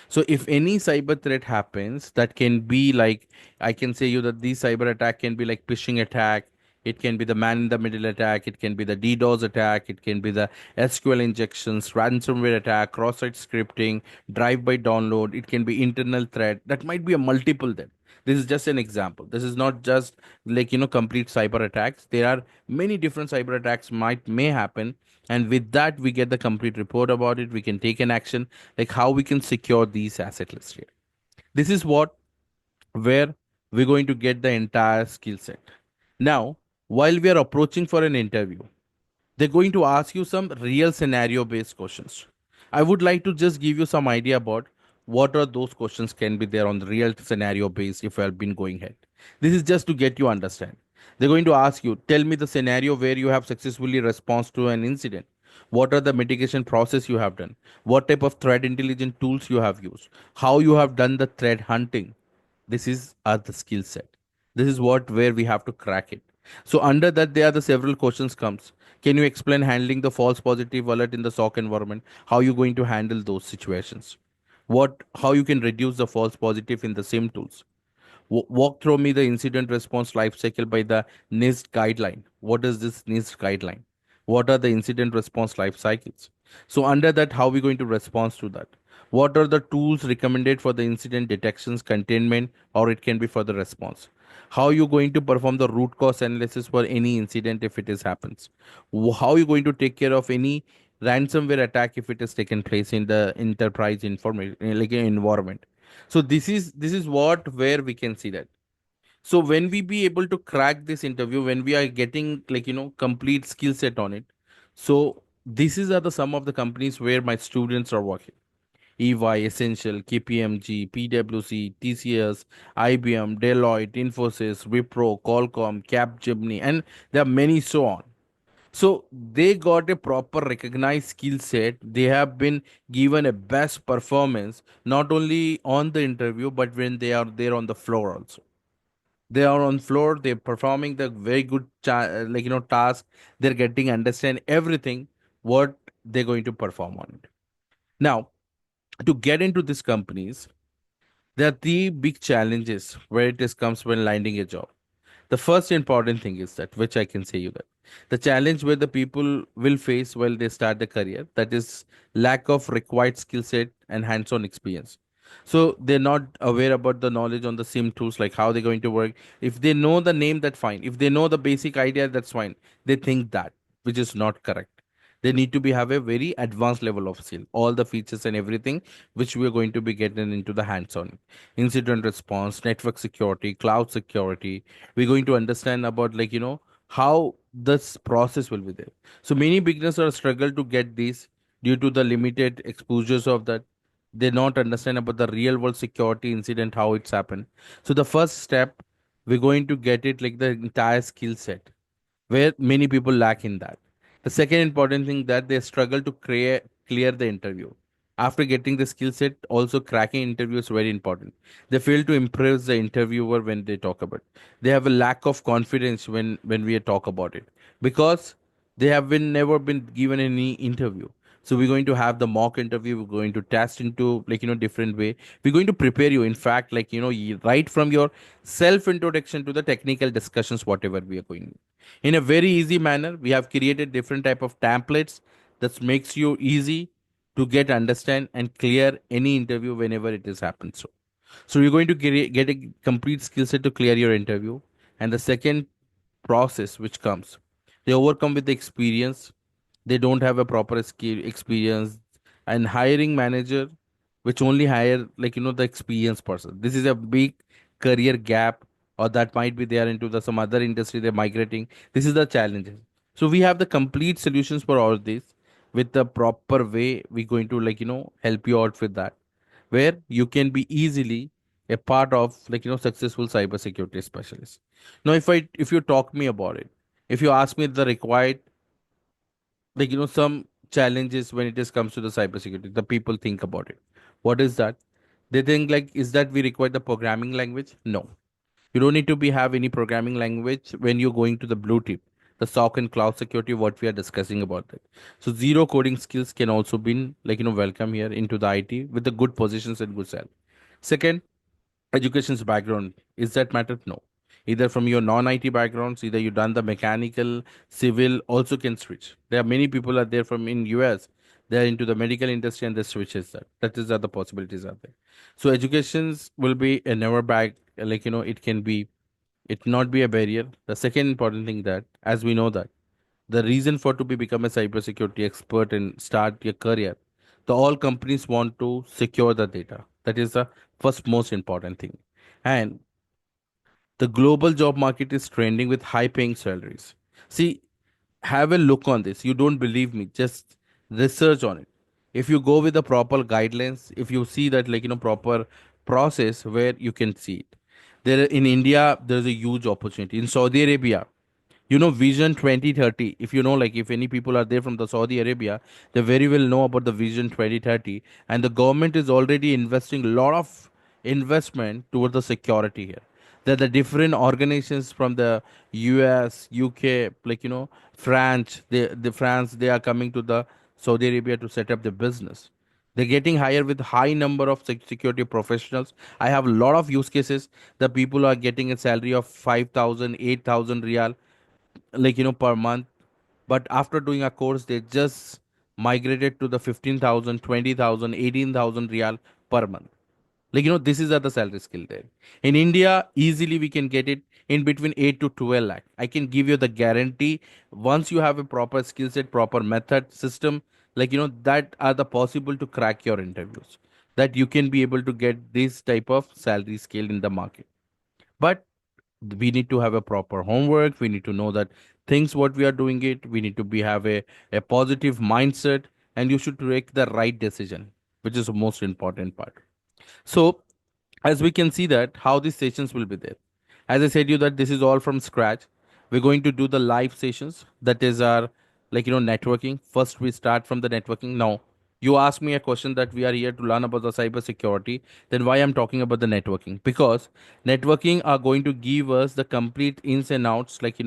So if any cyber threat happens, that can be like, I can say you that these cyber attack can be like phishing attack, it can be the man in the middle attack, it can be the DDoS attack, it can be the SQL injections, ransomware attack, cross-site scripting, drive-by download, it can be internal threat. That might be a multiple then. This is just an example. This is not just complete cyber attacks. There are many different cyber attacks may happen, and with that we get the complete report about it. We can take an action, like how we can secure these asset lists here. This is what where we're going to get the entire skill set. Now, while we are approaching for an interview, they're going to ask you some real scenario based questions. I would like to just give you some idea about what are those questions can be there on the real scenario based if you have been going ahead. This is just to get you understand. They're going to ask you, tell me the scenario where you have successfully responded to an incident. What are the mitigation process you have done? What type of threat intelligence tools you have used? How you have done the threat hunting? This is the skill set. This is what where we have to crack it. So under that there are the several questions comes. Can you explain handling the false positive alert in the SOC environment? How you going to handle those situations? What how you can reduce the false positive in the same tools? Walk through me the incident response life cycle by the NIST guideline. What is this NIST guideline? What are the incident response life cycles? So under that, how are we going to respond to that? What are the tools recommended for the incident detections, containment, or it can be for the response? How are you going to perform the root cause analysis for any incident if it is happens? How are you going to take care of any ransomware attack if it has taken place in the enterprise information like an environment? So this is what where we can see that. So when we be able to crack this interview, when we are getting complete skill set on it, so this is are the some of the companies where my students are working. EY, Essential, KPMG, PwC, TCS, IBM, Deloitte, Infosys, Wipro, Qualcomm, Capgemini, and there are many so on. So they got a proper recognized skill set. They have been given a best performance not only on the interview but when they are there on the floor also. They are on floor. They're performing the very good task. They're getting understand everything what they're going to perform on it. Now to get into these companies, there are three big challenges where it is comes when landing a job. The first important thing is that, which I can say you that the challenge where the people will face while they start the career, that is lack of required skill set and hands-on experience. So they're not aware about the knowledge on the sim tools, like how they're going to work. If they know the name, that's fine. If they know the basic idea, that's fine. They think that, which is not correct. They need to be have a very advanced level of skill, all the features and everything, which we are going to be getting into the hands-on incident response, network security, cloud security. We're going to understand about how this process will be there. So many beginners are struggle to get these due to the limited exposures of that. They not understand about the real world security incident, how it's happened. So the first step, we're going to get it like the entire skill set where many people lack in that. The second important thing that they struggle to clear the interview. After getting the skill set, also cracking interview is very important. They fail to impress the interviewer when they talk about. They have a lack of confidence when we talk about it because they have been never been given any interview. So we're going to have the mock interview. We're going to test into different way. We're going to prepare you. In fact, right from your self introduction to the technical discussions, whatever we are going in a very easy manner. We have created different type of templates that makes you easy to get understand and clear any interview whenever it is happens. So you're going to get a complete skill set to clear your interview. And the second process which comes, they overcome with the experience. They don't have a proper skill experience, and hiring manager which only hire the experienced person. This is a big career gap, or that might be there into the some other industry they're migrating. This is the challenges. So we have the complete solutions for all this. With the proper way we're going to help you out with that, where you can be easily a part of successful cybersecurity specialist. Now if you talk me about it, if you ask me the required some challenges when it is comes to the cybersecurity, the people think about it. What is that? They think like, is that we require the programming language? No, you don't need to be have any programming language when you're going to the blue tip, the SOC and cloud security, what we are discussing about that. So zero coding skills can also be welcome here into the IT with the good positions and good salary. Second, education's background, is that matter? No, either from your non-IT backgrounds, either you done the mechanical, civil, also can switch. There are many people are there from in US, they're into the medical industry and they switches that is the possibilities are there. So educations will be a never back, it can be, it not be a barrier. The second important thing that, as we know that the reason for to be become a cybersecurity expert and start your career, the all companies want to secure the data. That is the first most important thing. And the global job market is trending with high paying salaries. See, have a look on this. You don't believe me, just research on it. If you go with the proper guidelines, if you see that proper process where you can see it, there in India there's a huge opportunity. In Saudi Arabia, Vision 2030. If you know, like, if any people are there from the Saudi Arabia, they very well know about the Vision 2030, and the government is already investing a lot of investment towards the security here. That the different organizations from the US, UK, like, France, the France, they are coming to the Saudi Arabia to set up the business. They're getting hired with high number of security professionals. I have a lot of use cases. The people are getting a salary of 5,000, 8,000 riyal, like, per month. But after doing a course, they just migrated to the 15,000, 20,000, 18,000 riyal per month. Like, this is at the salary skill there. In India, easily we can get it in between 8 to 12 lakh. I can give you the guarantee. Once you have a proper skill set, proper method system, like, that are the possible to crack your interviews, that you can be able to get this type of salary scale in the market. But we need to have a proper homework. We need to know that things what we are doing it. We need to be have a positive mindset, and you should take the right decision, which is the most important part. So as we can see that how these sessions will be there. As I said you that this is all from scratch. We're going to do the live sessions, that is our, like, networking. First we start from the networking. Now you ask me a question that we are here to learn about the cyber security, then why I'm talking about the networking? Because networking are going to give us the complete ins and outs, like,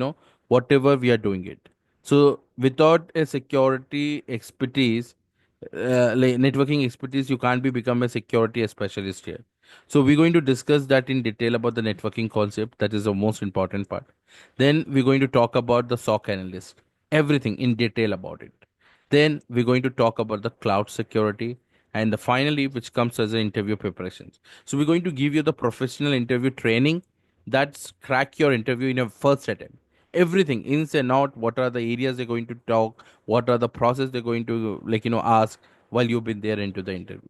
whatever we are doing it. So without a security expertise, like networking expertise, you can't be become a security specialist here. So we're going to discuss that in detail about the networking concept. That is the most important part. Then we're going to talk about the SOC analyst, everything in detail about it. Then we're going to talk about the cloud security, and the finally, which comes as an interview preparations. So we're going to give you the professional interview training that's crack your interview in a first attempt. Everything ins and out. What are the areas they're going to talk? What are the process they're going to, like, ask while you've been there into the interview.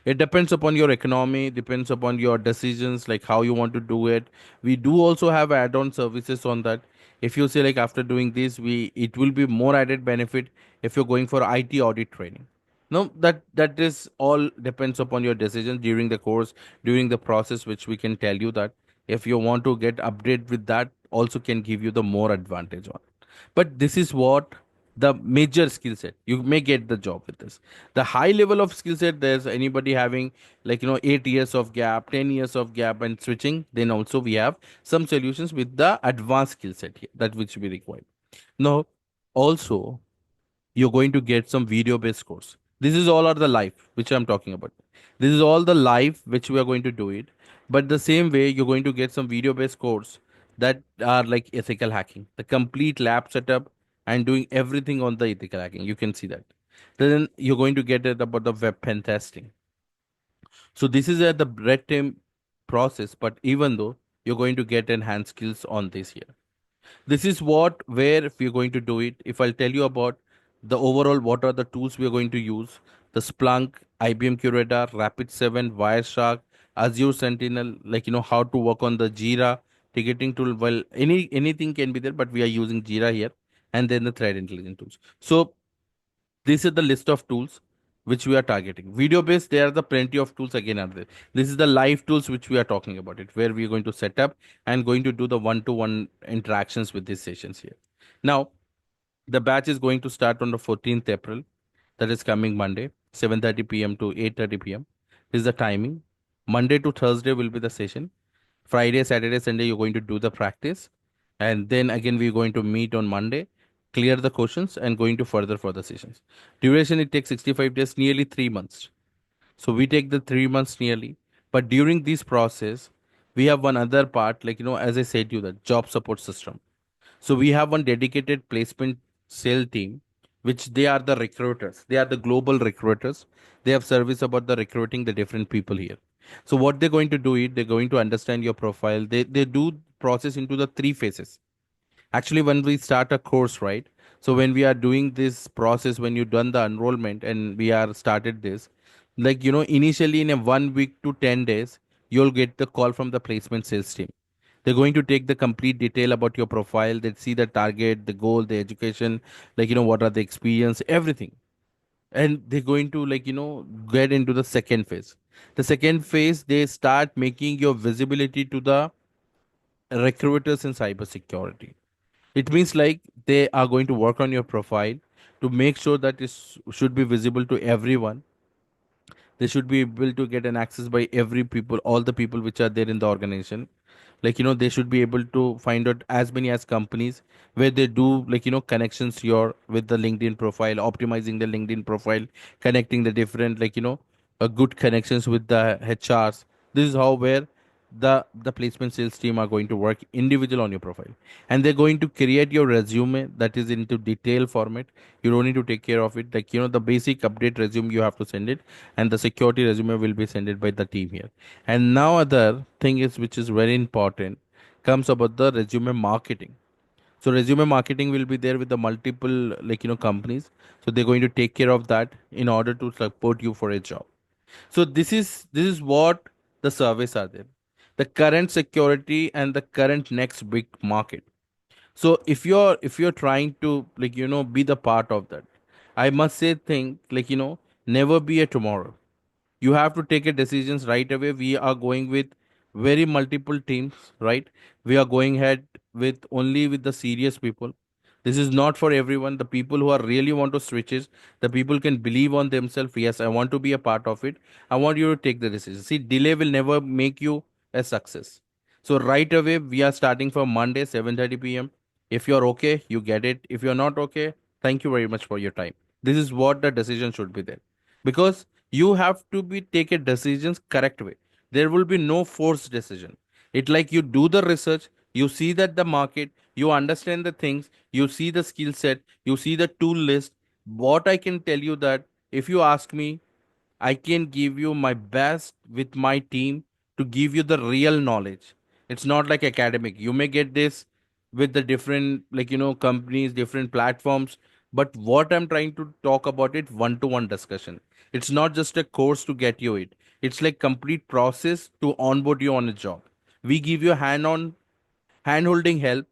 It depends upon your economy, depends upon your decisions, like how you want to do it. We do also have add-on services on that. If you say, like, after doing this, we it will be more added benefit if you're going for IT audit training. No, that is all depends upon your decision during the course, during the process, which we can tell you that if you want to get update with that, also can give you the more advantage on. But this is what the major skill set you may get the job with this. The high level of skill set, there's anybody having, like, 8 years of gap, 10 years of gap and switching. Then also we have some solutions with the advanced skill set here, that which we require. Now also you're going to get some video based course. This is all are the live which I'm talking about. This is all the live which we are going to do it. But the same way you're going to get some video based course that are like ethical hacking, the complete lab setup, and doing everything on the ethical hacking. You can see that. Then you're going to get it about the web pen testing. So this is at the red team process, but even though you're going to get enhanced skills on this here. This is what where we're going to do it. If I'll tell you about the overall what are the tools we're going to use: the Splunk, IBM Curator, Rapid7, Wireshark, Azure Sentinel, like, how to work on the Jira ticketing tool. Well, anything can be there, but we are using Jira here, and then the threat intelligence tools. So this is the list of tools which we are targeting. Video based, there are the plenty of tools again are there. This is the live tools which we are talking about it, where we are going to set up and going to do the one-to-one interactions with these sessions here. Now, the batch is going to start on the 14th April. That is coming Monday, 7:30 p.m. to 8:30 p.m. This is the timing. Monday to Thursday will be the session. Friday, Saturday, Sunday, you're going to do the practice. And then again, we're going to meet on Monday, clear the questions, and going to further sessions. Duration, it takes 65 days, nearly 3 months. So we take the 3 months nearly. But during this process, we have one other part, like, as I said to you, the job support system. So we have one dedicated placement sale team, which they are the recruiters. They are the global recruiters. They have service about the recruiting the different people here. So what they're going to do it, they're going to understand your profile. They do process into the three phases. Actually, when we start a course, right? So when we are doing this process, when you done the enrollment and we are started this, like, initially in a 1 week to 10 days, you'll get the call from the placement sales team. They're going to take the complete detail about your profile. They see the target, the goal, the education, like, what are the experience, everything. And they're going to, like, get into the second phase. The second phase, they start making your visibility to the recruiters in cybersecurity. It means like they are going to work on your profile to make sure that it should be visible to everyone. They should be able to get an access by every people, all the people which are there in the organization. Like they should be able to find out as many as companies where they do, like connections your with the LinkedIn profile, optimizing the LinkedIn profile, connecting the different, good connections with the HRs. This is how where the placement sales team are going to work individual on your profile, and they're going to create your resume that is into detail format. You don't need to take care of it, like the basic update resume you have to send it, and the security resume will be sent it by the team here. And now other thing is which is very important comes about the resume marketing. So resume marketing will be there with the multiple, companies. So they're going to take care of that in order to support you for a job. So this is what the surveys are there. The current security and the current next big market. So if you're trying to, be the part of that, I must say think, never be a tomorrow. You have to take a decisions right away. We are going with very multiple teams, right? We are going ahead with only with the serious people. This is not for everyone. The people who are really want to switches, the people can believe on themselves. Yes, I want to be a part of it. I want you to take the decision. See, delay will never make you a success. So right away we are starting from Monday 7:30 p.m. If you're okay, you get it. If you're not okay, thank you very much for your time. This is what the decision should be there, because you have to be take a decisions correct way. There will be no forced decision. It like you do the research, you see that the market, you understand the things, you see the skill set, you see the tool list. What I can tell you that, if you ask me, I can give you my best with my team to give you the real knowledge. It's not like academic. You may get this with the different, companies, different platforms. But what I'm trying to talk about it, one to one discussion. It's not just a course to get you it. It's like complete process to onboard you on a job. We give you hand holding help.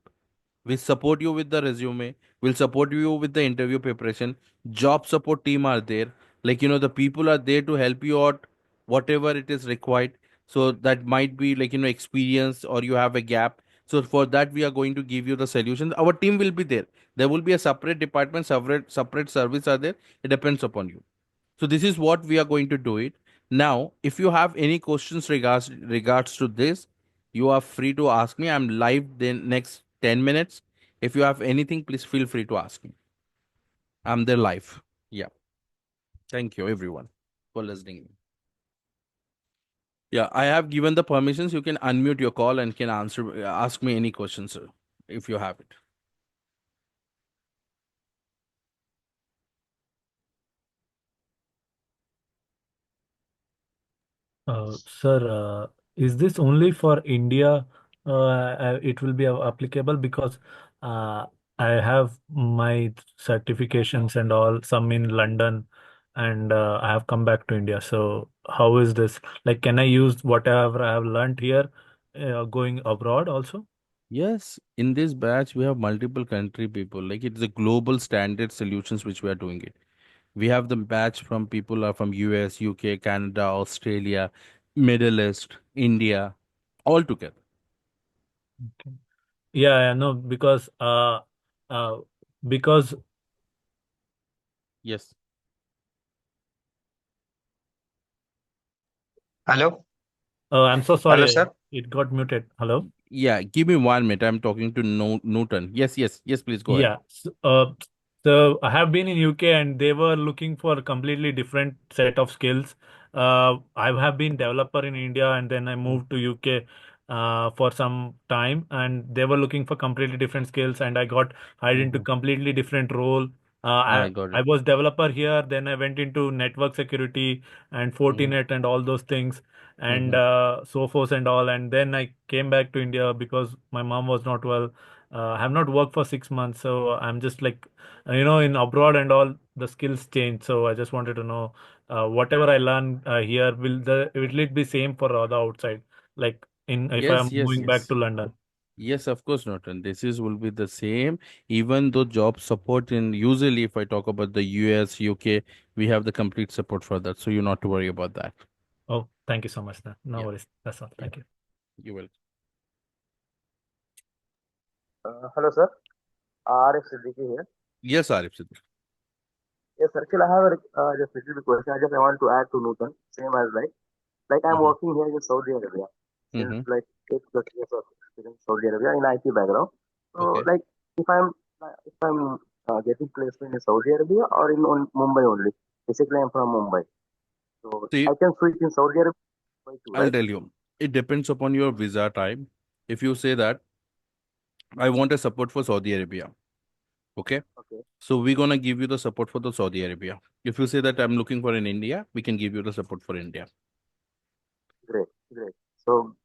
We support you with the resume. We'll support you with the interview preparation. Job support team are there. The people are there to help you out, whatever it is required. So that might be, experience, or you have a gap. So for that, we are going to give you the solutions. Our team will be there. There will be a separate department, separate service are there. It depends upon you. So this is what we are going to do it. Now, if you have any questions regards to this, you are free to ask me. I'm live then next 10 minutes. If you have anything, please feel free to ask me. I'm there live. Yeah. Thank you everyone for listening. Yeah, I have given the permissions. You can unmute your call and can ask me any questions, sir, if you have it. Sir, is this only for India? It will be applicable because uh, I have my certifications and all, some in London, and I have come back to India. So, how is this? Like, can I use whatever I have learned here going abroad also? Yes, in this batch we have multiple country people. Like it's a global standard solutions which we are doing it. We have the batch from people are from US, UK, Canada, Australia, Middle East, India, all together. Okay. Yeah, I know uh, because Yes. Hello, I'm so hello, sorry, sir. it got muted. Hello. Yeah, give me 1 minute. I'm talking to Newton. Yes, yes, yes, please go ahead. Yeah. So I have been in UK and they were looking for a completely different set of skills. I have been developer in India and then I moved to UK for some time and they were looking for completely different skills and I got hired into Mm-hmm. completely different role. I got I it. was developer here, then I went into network security and Mm-hmm. Fortinet and all those things and Mm-hmm. Sophos and all. And then I came back to India because my mom was not well. I have not worked for 6 months, so I'm just like, in abroad and all the skills change. So I just wanted to know, whatever I learn here, will it be same for the outside? Like in if I'm Yes, yes, moving back yes. to London. Yes, of course, Norton. This is will be the same, even though job support in usually if I talk about the US, UK, we have the complete support for that. So you not to worry about that. Oh, thank you so much. No Yeah, worries. That's all. yeah. Thank you. You will. Hello, sir. RF Siddiqui here. Yes, Arif Siddiq. Yes, sir. Actually, I have just a little bit question. I want to add to Nutan, same as like I'm Mm-hmm. working here in Saudi Arabia since Mm-hmm. like 8 plus years of experience in Saudi Arabia in IT background. So Okay. like if I'm getting placement in Saudi Arabia or in Mumbai only. Basically, I'm from Mumbai, so See, I can switch in Saudi Arabia too, I'll right? tell you. It depends upon your visa time. If you say that I want a support for Saudi Arabia, okay? Okay, So we're gonna give you the support for the Saudi Arabia. If you say that I'm looking for in India, we can give you the support for India. great, great. So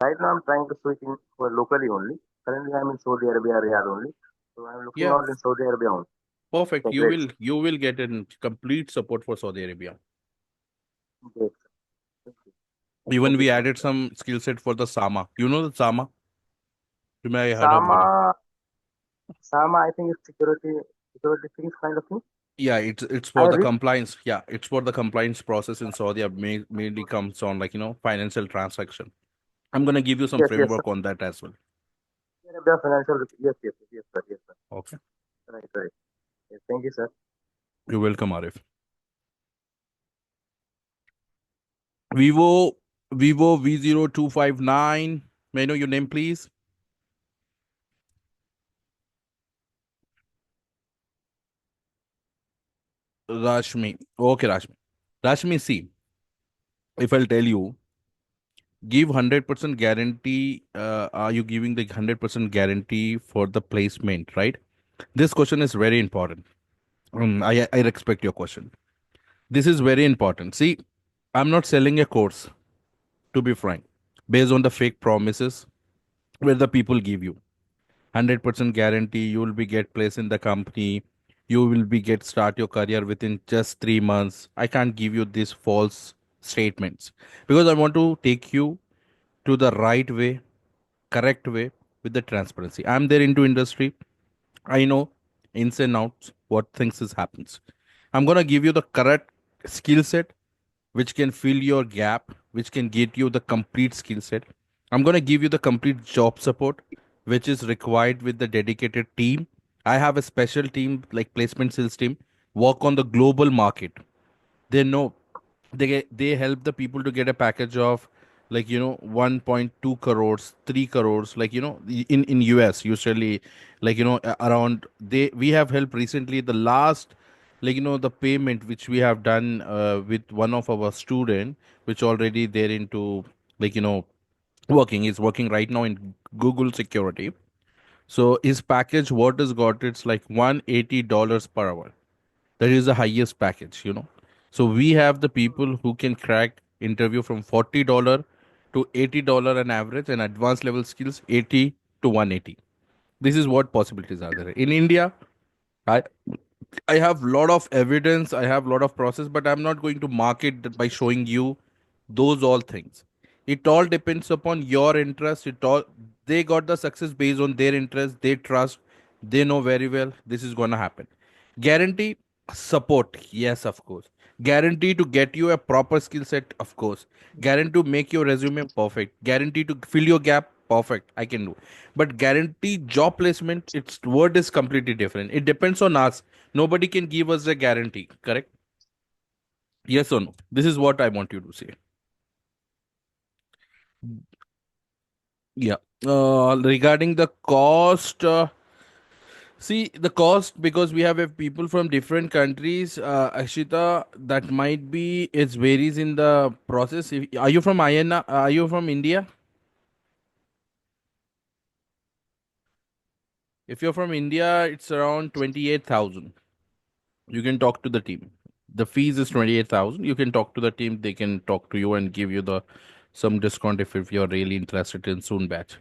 right now I'm trying to switch in for locally only. Currently, I'm in Saudi Arabia, Riyadh only. So I'm looking Yeah, out in Saudi Arabia only. perfect. Okay, You great, will you will get a complete support for Saudi Arabia. great. Thank you. Even Thank you we so much, added sir. some skill set for the Sama. You know the Sama? You may have heard about it. Sama, Sama, I think it's security things kind of thing. Yeah, it's I for the read compliance. Yeah, it's for the compliance process in Saudi. Mainly comes on like financial transaction. I'm gonna give you some yes, yes, sir. framework on that as well. Arabia financial, yes, yes, yes, yes, sir, yes, sir. Okay. Right, right. Yes, thank you, sir. You're welcome, Arif. Vivo Vivo V0259. May I know your name, please? Rashmi. Okay, Rashmi. Rashmi, see, if I'll tell you, give 100% guarantee. Are you giving the 100% guarantee for the placement, right? This question is very important. I respect your question. This is very important. See, I'm not selling a course, to be frank, based on the fake promises where the people give you 100% guarantee you will be get placed in the company, you will be get start your career within just 3 months. I can't give you these false statements because I want to take you to the right way, correct way, with the transparency. I'm there into industry. I know ins and outs what things is happens. I'm gonna give you the correct skill set which can fill your gap, which can get you the complete skill set. I'm gonna give you the complete job support which is required with the dedicated team. I have a special team like placement sales team work on the global market. They know they help the people to get a package of like 1.2 crores, 3 crores, like in US usually, like around, they we have helped recently the last, like the payment which we have done with one of our student which already they're into, like working, is working right now in Google security. So his package what is got, it's like $180 per hour. That is the highest package. So we have the people who can crack interview from $40 to $80 an average, and advanced level skills 80 to 180. This is what possibilities are there in India. I i have lot of evidence, I have lot of process, but I'm not going to market that by showing you those all things. It all depends upon your interest. It all, they got the success based on their interest, they trust, they know very well this is going to happen. Guarantee support, yes, of course. Guarantee to get you a proper skill set, of course. Guarantee to make your resume perfect, guarantee to fill your gap, perfect, I can do. But guarantee job placement, its word is completely different. It depends on us. Nobody can give us a guarantee, correct? Yes or no? This is what I want you to say. Yeah. Regarding the cost, see the cost, because we have people from different countries. Ashita, that might be it varies in the process. Are you from INA? Are you from India? If you're from India, it's around 28,000. You can talk to the team. The fees is 28,000. You can talk to the team. They can talk to you and give you the some discount if you're really interested in soon batch.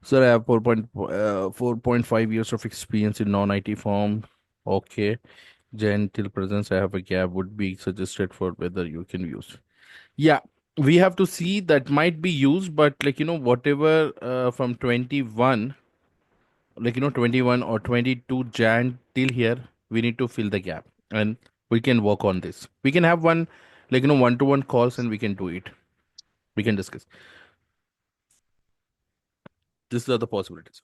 Sir, I have 4.5 years of experience in non-IT firm. Okay. Jan till presence, I have a gap would be suggested for whether you can use. Yeah, we have to see that might be used, but like whatever from 21, like 21 or 22 Jan till here, we need to fill the gap, and we can work on this. We can have one, like one-to-one calls, and we can do it. We can discuss. These are the possibilities.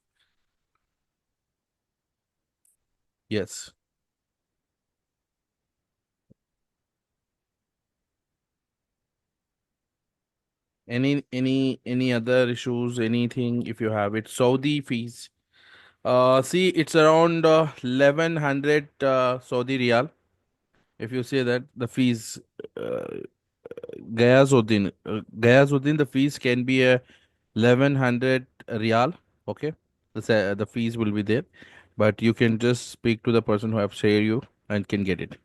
Yes. Any other issues, anything if you have it? Saudi fees. See, it's around 1100 Saudi Riyal. If you say that the fees, uh, Gayazuddin, the fees can be a 1100 Riyal. Okay, the fees will be there, but you can just speak to the person who have shared you and can get it.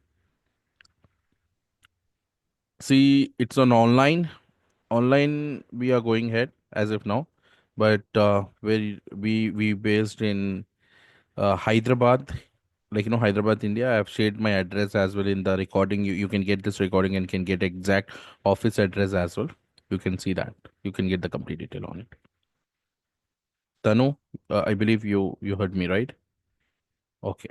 See, it's on online. Online, we are going ahead as of now, but where we based in Hyderabad, like Hyderabad, India. I have shared my address as well in the recording. You can get this recording and can get exact office address as well. You can see that. You can get the complete detail on it. Tanu, I believe you heard me right. Okay.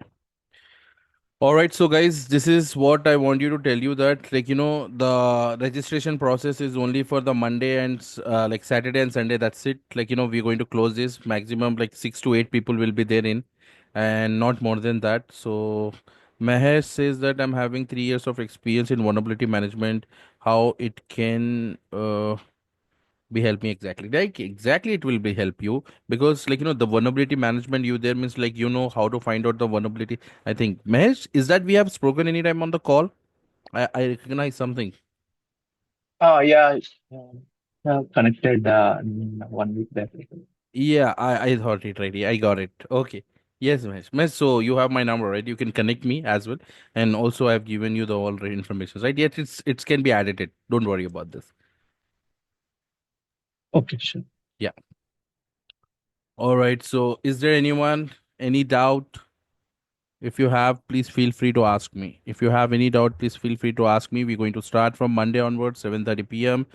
All right, so guys, this is what I want you to tell you that the registration process is only for the Monday and like Saturday and Sunday. That's it. We're going to close this maximum like 6 to 8 people will be there in, and not more than that. So Mahesh says that I'm having 3 years of experience in vulnerability management. How it can be help me exactly, like exactly it will be help you, because the vulnerability management you there means like how to find out the vulnerability. I think Mahesh, is that we have spoken anytime on the call? I recognize something. Oh, yeah. Connected 1 week back. Yeah, I thought it right. I got it. Okay. Yes, Mahesh, so you have my number, right? You can connect me as well, and also I've given you the all right information, right? Yet it can be edited, don't worry about this. Okay, sure. Yeah. All right, so is there anyone, any doubt? If you have, please feel free to ask me. If you have any doubt, please feel free to ask me. We're going to start from Monday onwards, 7:30 p.m.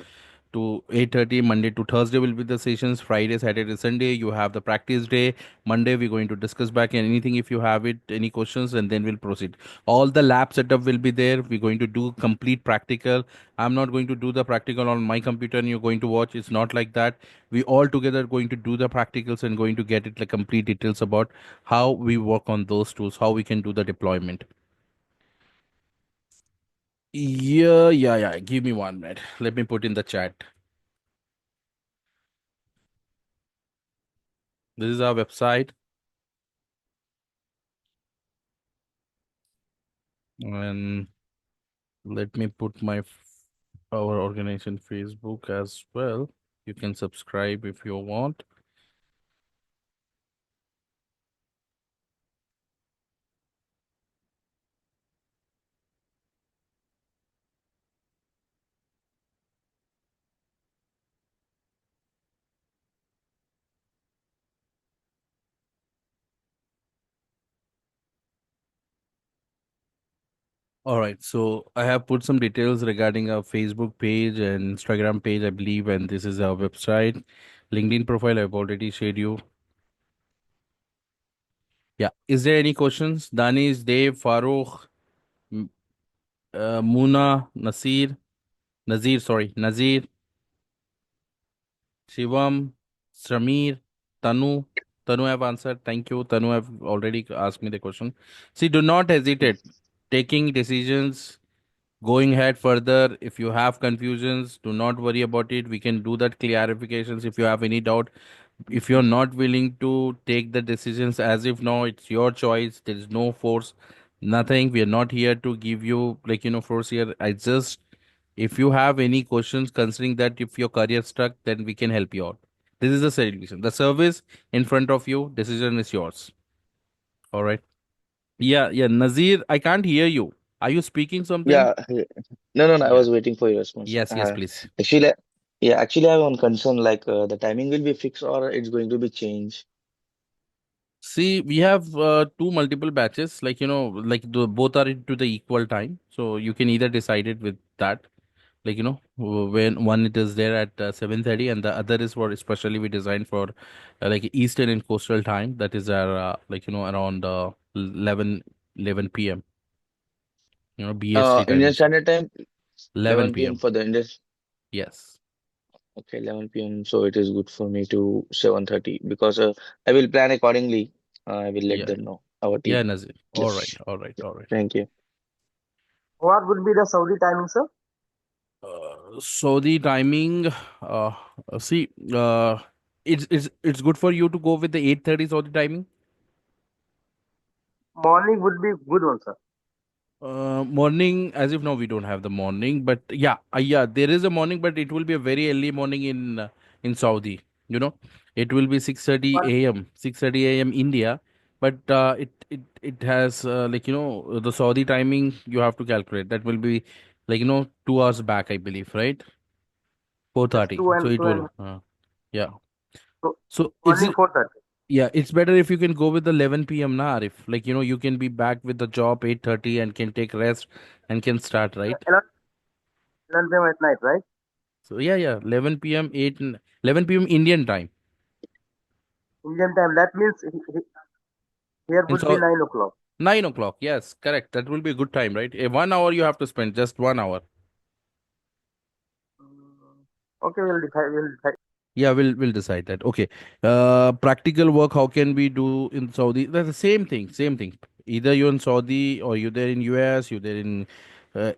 to 8:30. Monday to Thursday will be the sessions. Friday, Saturday, Sunday, you have the practice day. Monday, we're going to discuss back and anything if you have it, any questions, and then we'll proceed. All the lab setup will be there. We're going to do complete practical. I'm not going to do the practical on my computer and you're going to watch. It's not like that. We all together going to do the practicals and going to get it like complete details about how we work on those tools, how we can do the deployment. Yeah. Give me 1 minute. Let me put in the chat. This is our website. And let me put our organization Facebook as well. You can subscribe if you want. All right, so I have put some details regarding our Facebook page and Instagram page, I believe, and this is our website. LinkedIn profile, I've already shared you. Yeah. Is there any questions? Danish, Dave, Farooq, M- Muna, Nazir, Shivam, Samir, Tanu. Tanu have answered. Thank you. Tanu have already asked me the question. See, do not hesitate. Taking decisions, going ahead further. If you have confusions, do not worry about it. We can do that clarifications if you have any doubt. If you're not willing to take the decisions as if now it's your choice, there is no force, nothing. We are not here to give you force here. I just, if you have any questions considering that if your career stuck, then we can help you out. This is the solution, the service in front of you, decision is yours. All right. Yeah, Nazir, I can't hear you. Are you speaking something? Yeah. No. I Yeah. was waiting for your response. Yes, please. Actually, yeah, actually, I have one concern, like the timing will be fixed or it's going to be changed. See, we have two multiple batches, both are into the equal time. So you can either decide it with that, when one it is there at 7:30 and the other is for especially we designed for like Eastern and Coastal time. That is around 11 p.m. BST time Indian is Standard Time, 11 11 p.m. p.m. for the Indian. Yes. Okay, 11 p.m. So it is good for me to 7:30 because I will plan accordingly. I will let Yeah. them know. our Yeah, team. Nazir. All right, Yes. all right, all right. Thank you. What would be the Saudi timing, sir? So the timing, see, it's good for you to go with the 8:30 Saudi timing. Morning would be good one, sir. Morning, as if now we don't have the morning, but yeah, yeah, there is a morning, but it will be a very early morning in Saudi. You know, it will be 6:30 But a.m. 6:30 a.m. India, but it has like the Saudi timing you have to calculate. That will be like 2 hours back, I believe, right? yes, 4:30. two So and it two will, and yeah. so So it's morning 4:30. yeah, it's better if you can go with the 11 p.m. now. If like you can be back with the job 8:30 and can take rest and can start, right? 11 p.m. at night, right? So yeah, yeah, 11 p.m. 11 p.m. Indian time. Indian time. That means here And would be so 9 o'clock. 9 o'clock. Yes, correct. That will be a good time, right? 1 hour you have to spend, just 1 hour. Mm, Okay, we'll decide. We'll decide. Yeah, we'll decide that. Okay. Practical work. How can we do in Saudi? That's the same thing. Same thing. Either you're in Saudi or you're there in US. You're there in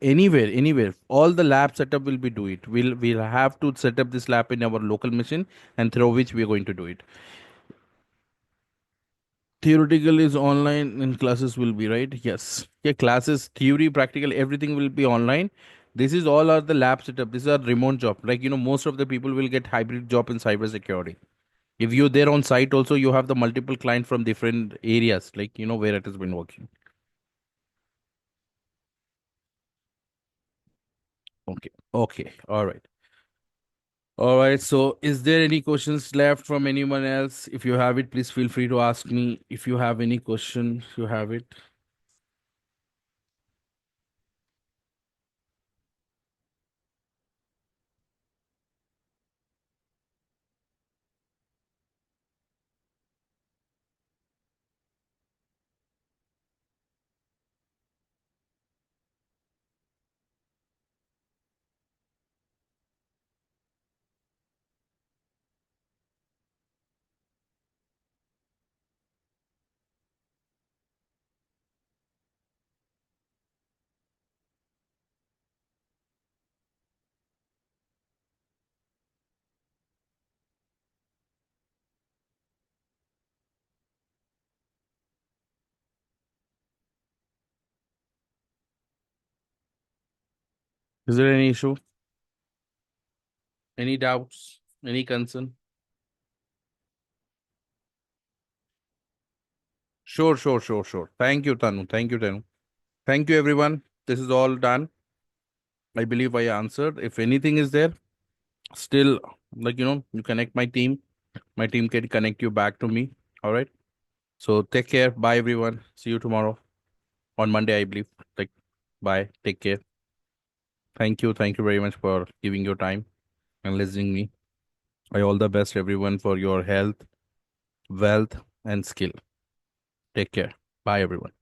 anywhere, anywhere. All the lab setup will be do it. We'll have to set up this lab in our local machine and through which we are going to do it. Theoretical is online and classes will be right. Yes. Yeah, classes, theory, practical, everything will be online. This is all are the lab setup. This is a remote job. Like most of the people will get hybrid job in cybersecurity. If you're there on site also, you have the multiple client from different areas, like where it has been working. Okay. Okay. All right. All right. So is there any questions left from anyone else? If you have it, please feel free to ask me. If you have any question, you have it. Is there any issue? Any doubts? Any concern? Sure, sure, sure, sure. Thank you, Tanu. Thank you, Tanu. Thank you, everyone. This is all done. I believe I answered. If anything is there, still, like, you connect my team. My team can connect you back to me. All right. So take care. Bye, everyone. See you tomorrow on Monday, I believe. Like, bye. Take care. Thank you. Thank you very much for giving your time and listening me. I all the best, everyone, for your health, wealth, and skill. Take care. Bye, everyone.